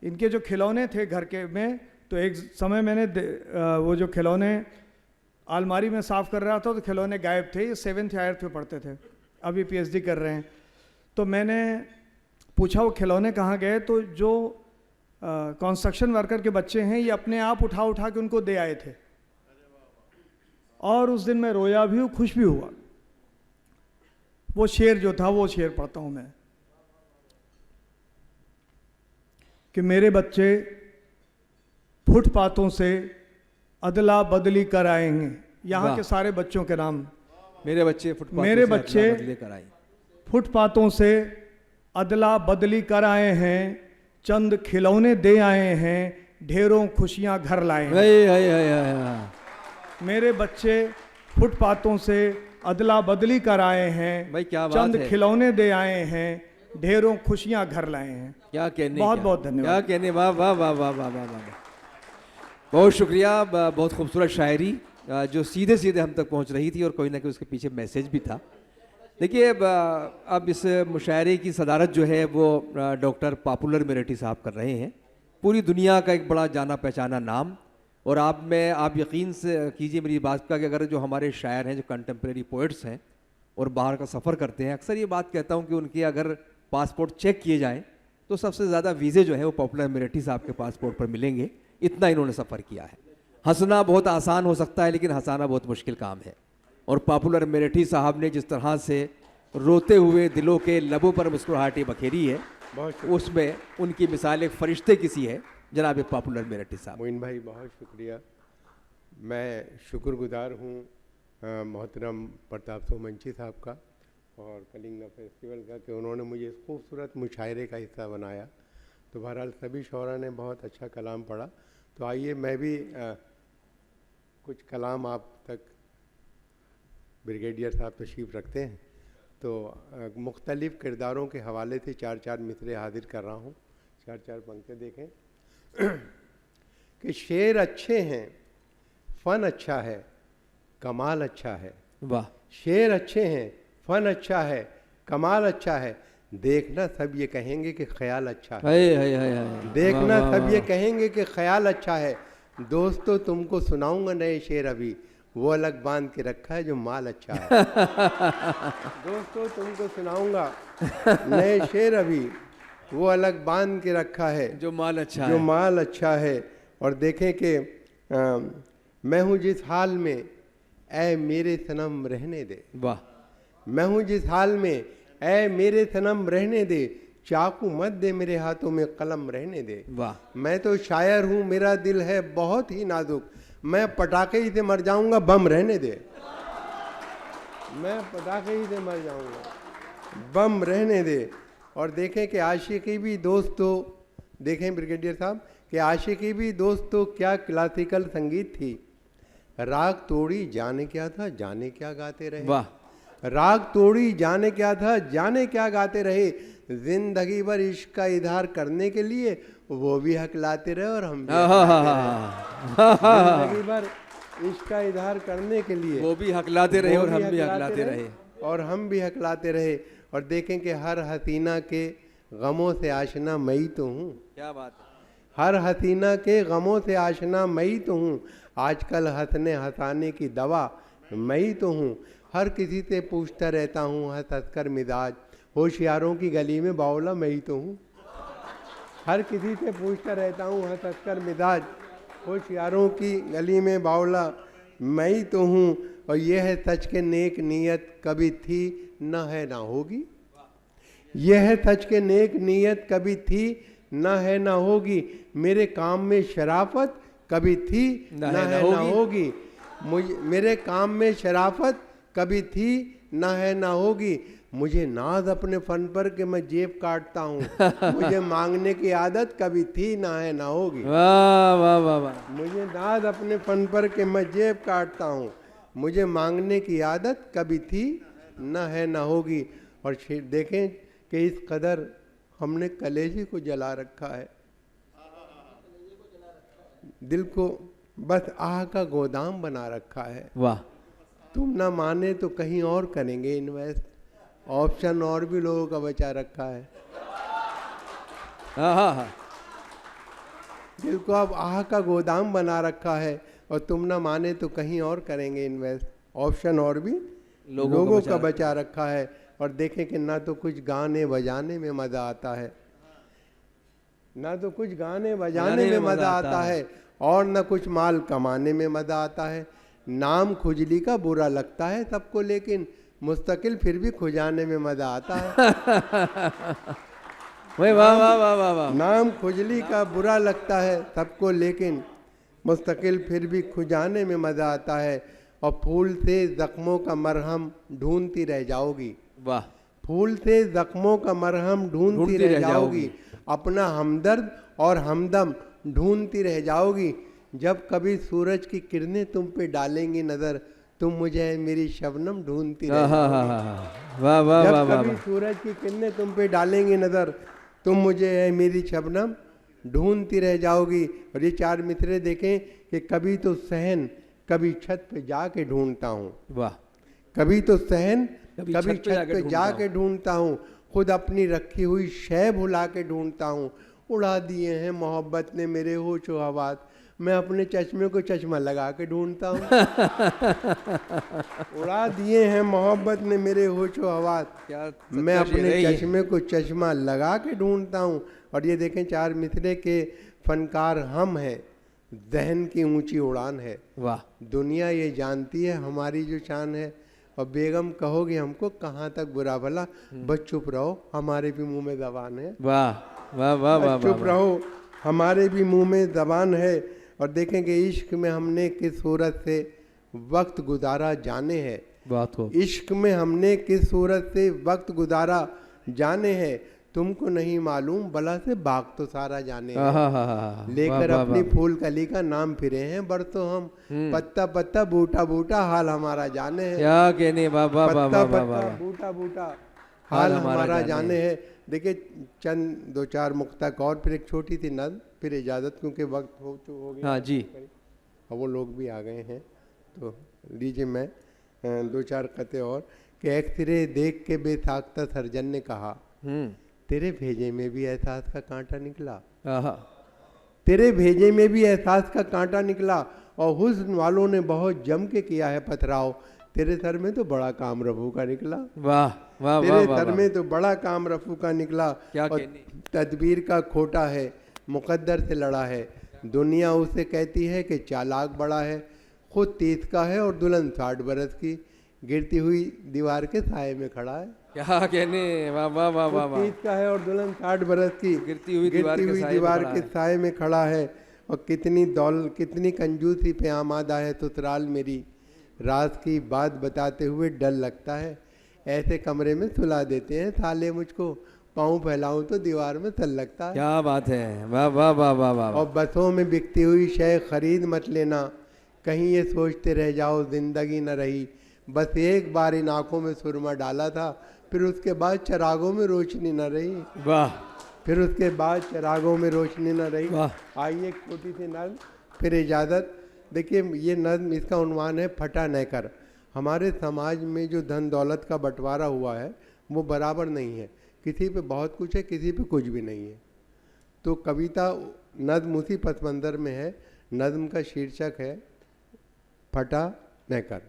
इनके जो खिलौने थे घर के में, तो एक समय मैंने वो जो खिलौने अलमारी में साफ़ कर रहा था तो खिलौने गायब थे। ये 7th ईयर पे पढ़ते थे, अभी PhD कर रहे हैं। तो मैंने पूछा वो खिलौने कहाँ गए, तो जो कंस्ट्रक्शन वर्कर के बच्चे हैं ये अपने आप उठा उठा के उनको दे आए थे। और उस दिन मैं रोया भी हूँ, खुश भी हुआ। वो शेर जो था, वो शेर पढ़ता हूँ मैं कि मेरे बच्चे फुटपाथों से अदला बदली कर आएंगे। यहाँ वाह। के सारे बच्चों के नाम। मेरे बच्चे फुटपाथों मेरे से बच्चे अदला बदली कर आए। फुटपाथों से अदला बदली कर आए हैं, चंद खिलौने दे आए हैं, ढेरों खुशियां घर लाए हैं। हे, हे, हे, हे, हे। मेरे बच्चे फुटपाथों से अदला बदली कर आए हैं, भाई क्या बात चंद है। खिलौने दे आए हैं, ढेरों खुशियां घर लाए हैं। क्या कहने, बहुत क्या- बहुत धन्यवाद। क्या कहने, वाह वाह वाह वाह वाह वाह वाह। बहुत शुक्रिया। बहुत खूबसूरत शायरी जो सीधे सीधे हम तक पहुंच रही थी और कोई ना कोई उसके पीछे मैसेज भी था। देखिए, अब इस मुशायरे की सदारत जो है वो डॉक्टर पॉपुलर मेरेठी साहब कर रहे हैं। पूरी दुनिया का एक बड़ा जाना पहचाना नाम। और आप यकीन से कीजिए मेरी बात का कि अगर जो हमारे शायर हैं, जो कंटेम्प्रेरी पोइट्स हैं और बाहर का सफ़र करते हैं, अक्सर ये बात कहता हूँ कि उनके अगर पासपोर्ट चेक किए जाएँ तो सबसे ज़्यादा वीज़े जो है वो पॉपुलर मेरेठी साहब के पासपोर्ट पर मिलेंगे। इतना इन्होंने सफ़र किया है। हंसना बहुत आसान हो सकता है लेकिन हंसाना बहुत मुश्किल काम है। और पॉपुलर मेरेठी साहब ने जिस तरह से रोते हुए दिलों के लबों पर मुस्कुराहटें बखेरी है, उसमें उनकी मिसाल एक फरिश्ते की सी है, जनाब पॉपुलर मेरेठी साहब। मोइन भाई बहुत शुक्रिया। मैं शुक्रगुजार हूँ मोहतरम प्रताप सोमवंशी साहब का और कलिंगा फेस्टिवल का कि उन्होंने मुझे इस खूबसूरत मुशायरे का हिस्सा बनाया। तो बहरहाल सभी शौरा ने बहुत अच्छा कलाम पढ़ा। तो आइए मैं भी कुछ कलाम आप तक, ब्रिगेडियर साहब तशरीफ़ रखते हैं तो मुख्तलिफ़ किरदारों के हवाले से 4-4 मिसरे हाजिर कर रहा हूँ। 4-4 पंक्ति देखें कि शेर अच्छे हैं, फ़न अच्छा है, कमाल अच्छा है। वाह। शेर अच्छे हैं, फ़न अच्छा है, कमाल अच्छा है, देखना सब ये कहेंगे कि ख्याल अच्छा है। हाय हाय हाय हाय। देखना वाह, सब वाह, ये वाह। कहेंगे कि ख्याल अच्छा है। दोस्तों तुमको सुनाऊंगा नए शेर अभी, वो अलग बांध के रखा है जो माल अच्छा है। दोस्तों तुमको सुनाऊंगा नए शेर अभी, वो अलग बांध के रखा है जो माल अच्छा जो है। माल अच्छा है। और देखें कि मैं हूँ जिस हाल में ऐ मेरे सनम रहने दे। वाह। मैं हूँ जिस हाल में ऐ मेरे सनम रहने दे, चाकू मत दे मेरे हाथों में कलम रहने दे। वाह। मैं तो शायर हूँ, मेरा दिल है बहुत ही नाजुक, मैं पटाखे ही से मर जाऊंगा, बम रहने दे। मैं पटाखे ही से मर जाऊंगा, बम रहने दे। और देखें कि आशिकी भी दोस्तों, देखें ब्रिगेडियर साहब कि आशिकी भी दोस्तों क्या क्लासिकल संगीत थी। राग तोड़ी जाने क्या था, जाने क्या गाते रहे। वाह। राग तोड़ी जाने क्या था, जाने क्या गाते रहे। जिंदगी भर इश्क का इजहार करने के लिए वो भी हकलाते रहे और हम भी जिंदगी भर इश्क का इजहार करने के लिए वो भी हकलाते रहे और हम भी हकलाते रहे। और हम भी हकलाते रहे। और देखें कि हर हसीना के गमों से आशना मई तो हूँ। क्या बात। हर हसीना के गमों से आशना मैं ही तो हूँ, आजकल हंसने हंसाने की दवा मैं ही तो हूँ। हर किसी से पूछता रहता हूँ हंस हंस कर मिजाज, होशियारों की गली में बावला मैं ही तो हूँ। हर किसी से पूछता रहता हूँ हंस हंस कर मिजाज, होशियारों की गली में बावला मैं ही तो हूँ। और यह है सच के नेक नीयत कभी थी न है ना होगी, यह है सच के नेक नीयत कभी थी न है ना होगी। मेरे काम में शराफत कभी थी न है ना होगी, मेरे काम में शराफत कभी थी न है ना होगी। मुझे नाज अपने फन पर कि मैं जेब काटता हूँ, मुझे मांगने की आदत कभी थी ना है ना होगी। वाह वाह वाह वाह। मुझे नाज अपने फन पर कि मैं जेब काटता हूँ, मुझे मांगने की आदत कभी थी न है ना होगी। और देखें कि इस कदर हमने कलेजे को जला रखा है, दिल को बस आह का गोदाम बना रखा है। वाह। तुम ना माने तो कहीं और करेंगे इन्वेस्ट, ऑप्शन और भी लोगों का बचा रखा है। हाँ हाँ हाँ। दिल को अब आह का गोदाम बना रखा है, और तुम ना माने तो कहीं और करेंगे इन्वेस्ट, ऑप्शन और भी लोगों का बचा रखा है। और देखें कि ना तो कुछ गाने बजाने में मज़ा आता है, ना तो कुछ गाने बजाने में मज़ा आता है, और ना कुछ माल कमाने में मज़ा आता है। नाम खुजली का बुरा लगता है सबको, लेकिन मुस्तकिल फिर भी खुजाने में मज़ा आता है। वाह वाह वाह वाह वाह। नाम खुजली का बुरा लगता है सबको, लेकिन मुस्तकिल फिर भी खुजाने में मज़ा आता है। और फूल से ज़ख्मों का मरहम ढूंढती रह जाओगी, वाह। फूल से ज़ख्मों का मरहम ढूंढती रह जाओगी, अपना हमदर्द और हमदम ढूंढती रह जाओगी। जब कभी सूरज की किरणें तुम पे डालेंगी नज़र, तुम मुझे मेरी शबनम ढूंढती रह जाओगी। वाह वाह वाह वाह। जब कभी सूरज की किरणें तुम पे डालेंगी नज़र, तुम मुझे मेरी शबनम ढूंढती रह जाओगी। और ये चार मिसरे देखें कि कभी तो सहन कभी छत पे जाके ढूंढता हूँ, वाह। कभी तो सहन कभी छत पे पे जाके ढूंढता हूँ, खुद अपनी रखी हुई शय भुला के ढूंढता हूँ। उड़ा दिए हैं मोहब्बत ने मेरे होशो हवास, मैं अपने चश्मे को चश्मा लगा के ढूंढता हूँ। उड़ा दिए हैं मोहब्बत ने मेरे होशो हवास, मैं अपने चश्मे को चश्मा लगा के ढूंढता हूँ। और ये देखें चार मिसरे के फनकार हम हैं, जहन की ऊंची उड़ान है। वाह। दुनिया ये जानती है हमारी जो शान है, और बेगम कहोगे हमको कहाँ तक बुरा भला, बस चुप रहो हमारे भी मुंह में जबान है। वाह वाह वाह वाह। चुप रहो हमारे भी मुंह में जबान है। और देखेंगे इश्क में हमने किस सूरत से वक्त गुजारा जाने हैं, बात हो। इश्क में हमने किस सूरत से वक्त गुजारा जाने हैं, तुमको नहीं मालूम भला से बाग तो सारा जाने हैं। लेकर अपनी फूल कली का नाम फिरे हैं बरसों हम, पत्ता पत्ता बूटा बूटा हाल हमारा जाने हैं। क्या कहने, बाबा पत्ता बाबा पत्ता बाबा। बूटा बूटा हाल हमारा जाने हैं। देखिए चंद दो चार मुक्तक और फिर एक छोटी सी नज़्म, फिर इजाज़त क्योंकि वक्त हो गया। हाँ जी। अब वो लोग भी आ गए हैं, तो लीजिए मैं दो चार कते और। कि एक सिरे देख के बेसाख्ता सर्जन ने कहा, तेरे भेजे में भी एहसास का कांटा निकला, तेरे भेजे में भी एहसास का कांटा निकला, और हुस्न वालों ने बहुत जम के किया है पथराव, तेरे सर में तो बड़ा काम रफू का निकला। वाह वाह। तेरे सर में तो बड़ा काम रफू का निकला, क्या और तदबीर का खोटा है, मुकद्दर से लड़ा है। दुनिया उसे कहती है कि चालाक बड़ा है, खुद 30 का है और दुल्हन 60 बरस की, गिरती हुई दीवार के साए में खड़ा है। क्या कहने, वाह वाह वाह वाह। 30 का है और दुल्हन 60 बरस की, गिरती हुई दीवार के साए में खड़ा है। और कितनी कंजूसी पे आमादा है ससुराल मेरी, राज की बात बताते हुए डर लगता है, ऐसे कमरे में सुला देते हैं साले मुझको, पाँव फैलाऊं तो दीवार में सल लगता है। क्या बात है, वाह वाह वाह वाह वाह। और बसों में बिकती हुई शय खरीद मत लेना, कहीं ये सोचते रह जाओ जिंदगी न रही, बस एक बार इन आंखों में सुरमा डाला था, फिर उसके बाद चरागों में रोशनी न रही। वाह। फिर उसके बाद चरागों में रोशनी न रही। वाह। आइए एक छोटी सी नज़्म, फिर इजाज़त। देखिए ये नज़्म, इसका उन्वान है फटा न कर। हमारे समाज में जो धन दौलत का बंटवारा हुआ है वो बराबर नहीं है, किसी पे बहुत कुछ है, किसी पे कुछ भी नहीं है। तो कविता नज्म उसी पथ मंजर में है। नज्म का शीर्षक है फटा नेकर।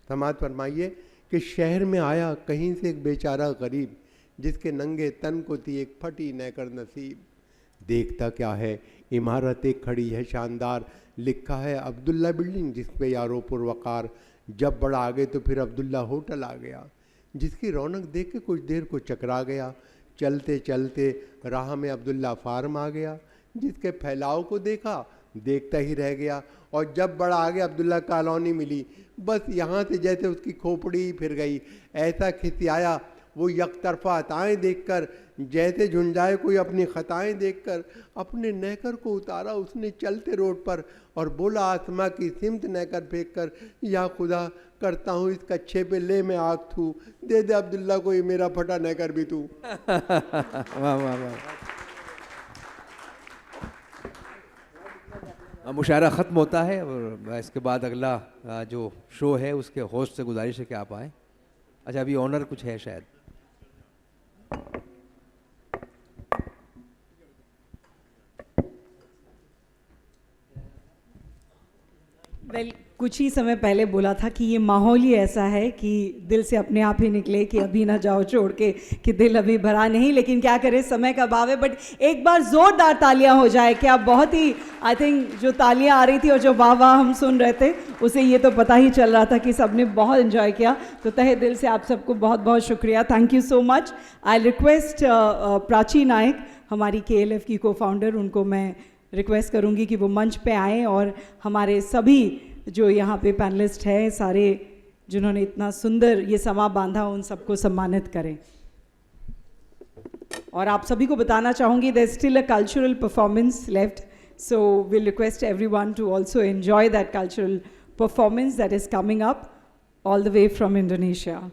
समाज फरमाइए कि शहर में आया कहीं से एक बेचारा गरीब, जिसके नंगे तन को थी एक फटी नेकर नसीब। देखता क्या है इमारत एक खड़ी है शानदार, लिखा है अब्दुल्ला बिल्डिंग जिस पे यारो पुरवकार। जब बड़ा आगे तो फिर अब्दुल्ला होटल आ गया, जिसकी रौनक देख के कुछ देर को चकरा गया। चलते चलते राह में अब्दुल्ला फार्म आ गया, जिसके फैलाव को देखा देखता ही रह गया। और जब बड़ा आगे अब्दुल्ला कॉलोनी मिली, बस यहाँ से जैसे उसकी खोपड़ी फिर गई। ऐसा खिसियाया वो यकतरफा अताएँ देखकर, जैसे झुंझाए कोई अपनी खताएँ देखकर। अपने नेकर को उतारा उसने चलते रोड पर और बोला आसमा की सिमत नेकर फेंक कर, या खुदा करता हूँ इस कच्छे पे ले मैं आग थू, दे दे अब्दुल्ला को ये मेरा फटा नेकर भी तू। वाह वाह वाह। मुशायरा ख़त्म होता है और इसके बाद अगला जो शो है उसके होस्ट से गुजारिश है कि आप आएँ। अच्छा, अभी ऑनर कुछ है शायद। वेल, कुछ ही समय पहले बोला था कि ये माहौल ही ऐसा है कि दिल से अपने आप ही निकले कि अभी ना जाओ छोड़ के, कि दिल अभी भरा नहीं, लेकिन क्या करें समय का अभाव है। बट एक बार ज़ोरदार तालियां हो जाए। क्या बहुत ही, आई थिंक जो तालियां आ रही थी और जो वाह वाह हम सुन रहे थे, उसे ये तो पता ही चल रहा था कि सबने बहुत एंजॉय किया। तो तहे दिल से आप सबको बहुत बहुत शुक्रिया, thank you so much. I request Prachi Nayak, हमारी KLF की को-फाउंडर, उनको मैं रिक्वेस्ट करूंगी कि वो मंच पे आएँ और हमारे सभी जो यहाँ पे पैनलिस्ट हैं, सारे जिन्होंने इतना सुंदर ये समा बांधा, उन सबको सम्मानित करें। और आप सभी को बताना चाहूँगी there is still a cultural performance left, so will request everyone to also enjoy that cultural performance that is coming up all the way from Indonesia.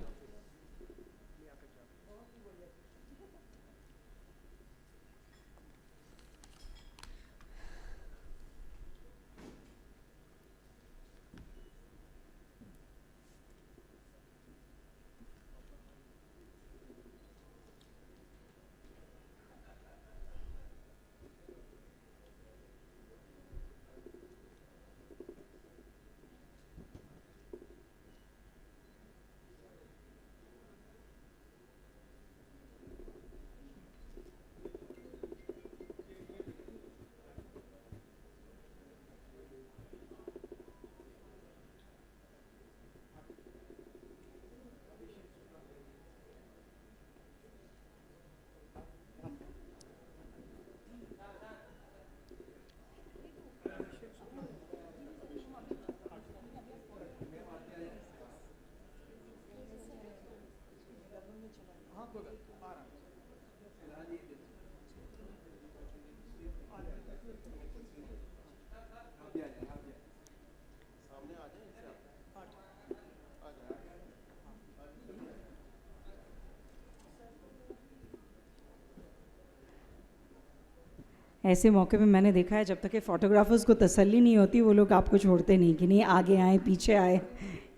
ऐसे मौके पे मैंने देखा है, जब तक के फोटोग्राफर्स को तसल्ली नहीं होती वो लोग आपको छोड़ते नहीं कि नहीं आगे आए पीछे आए।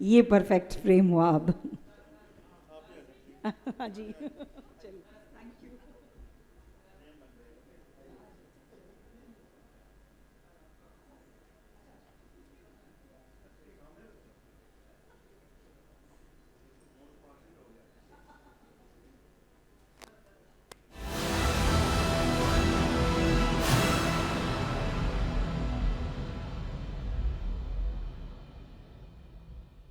ये परफेक्ट फ्रेम हुआ अब। हाँ जी चलिए।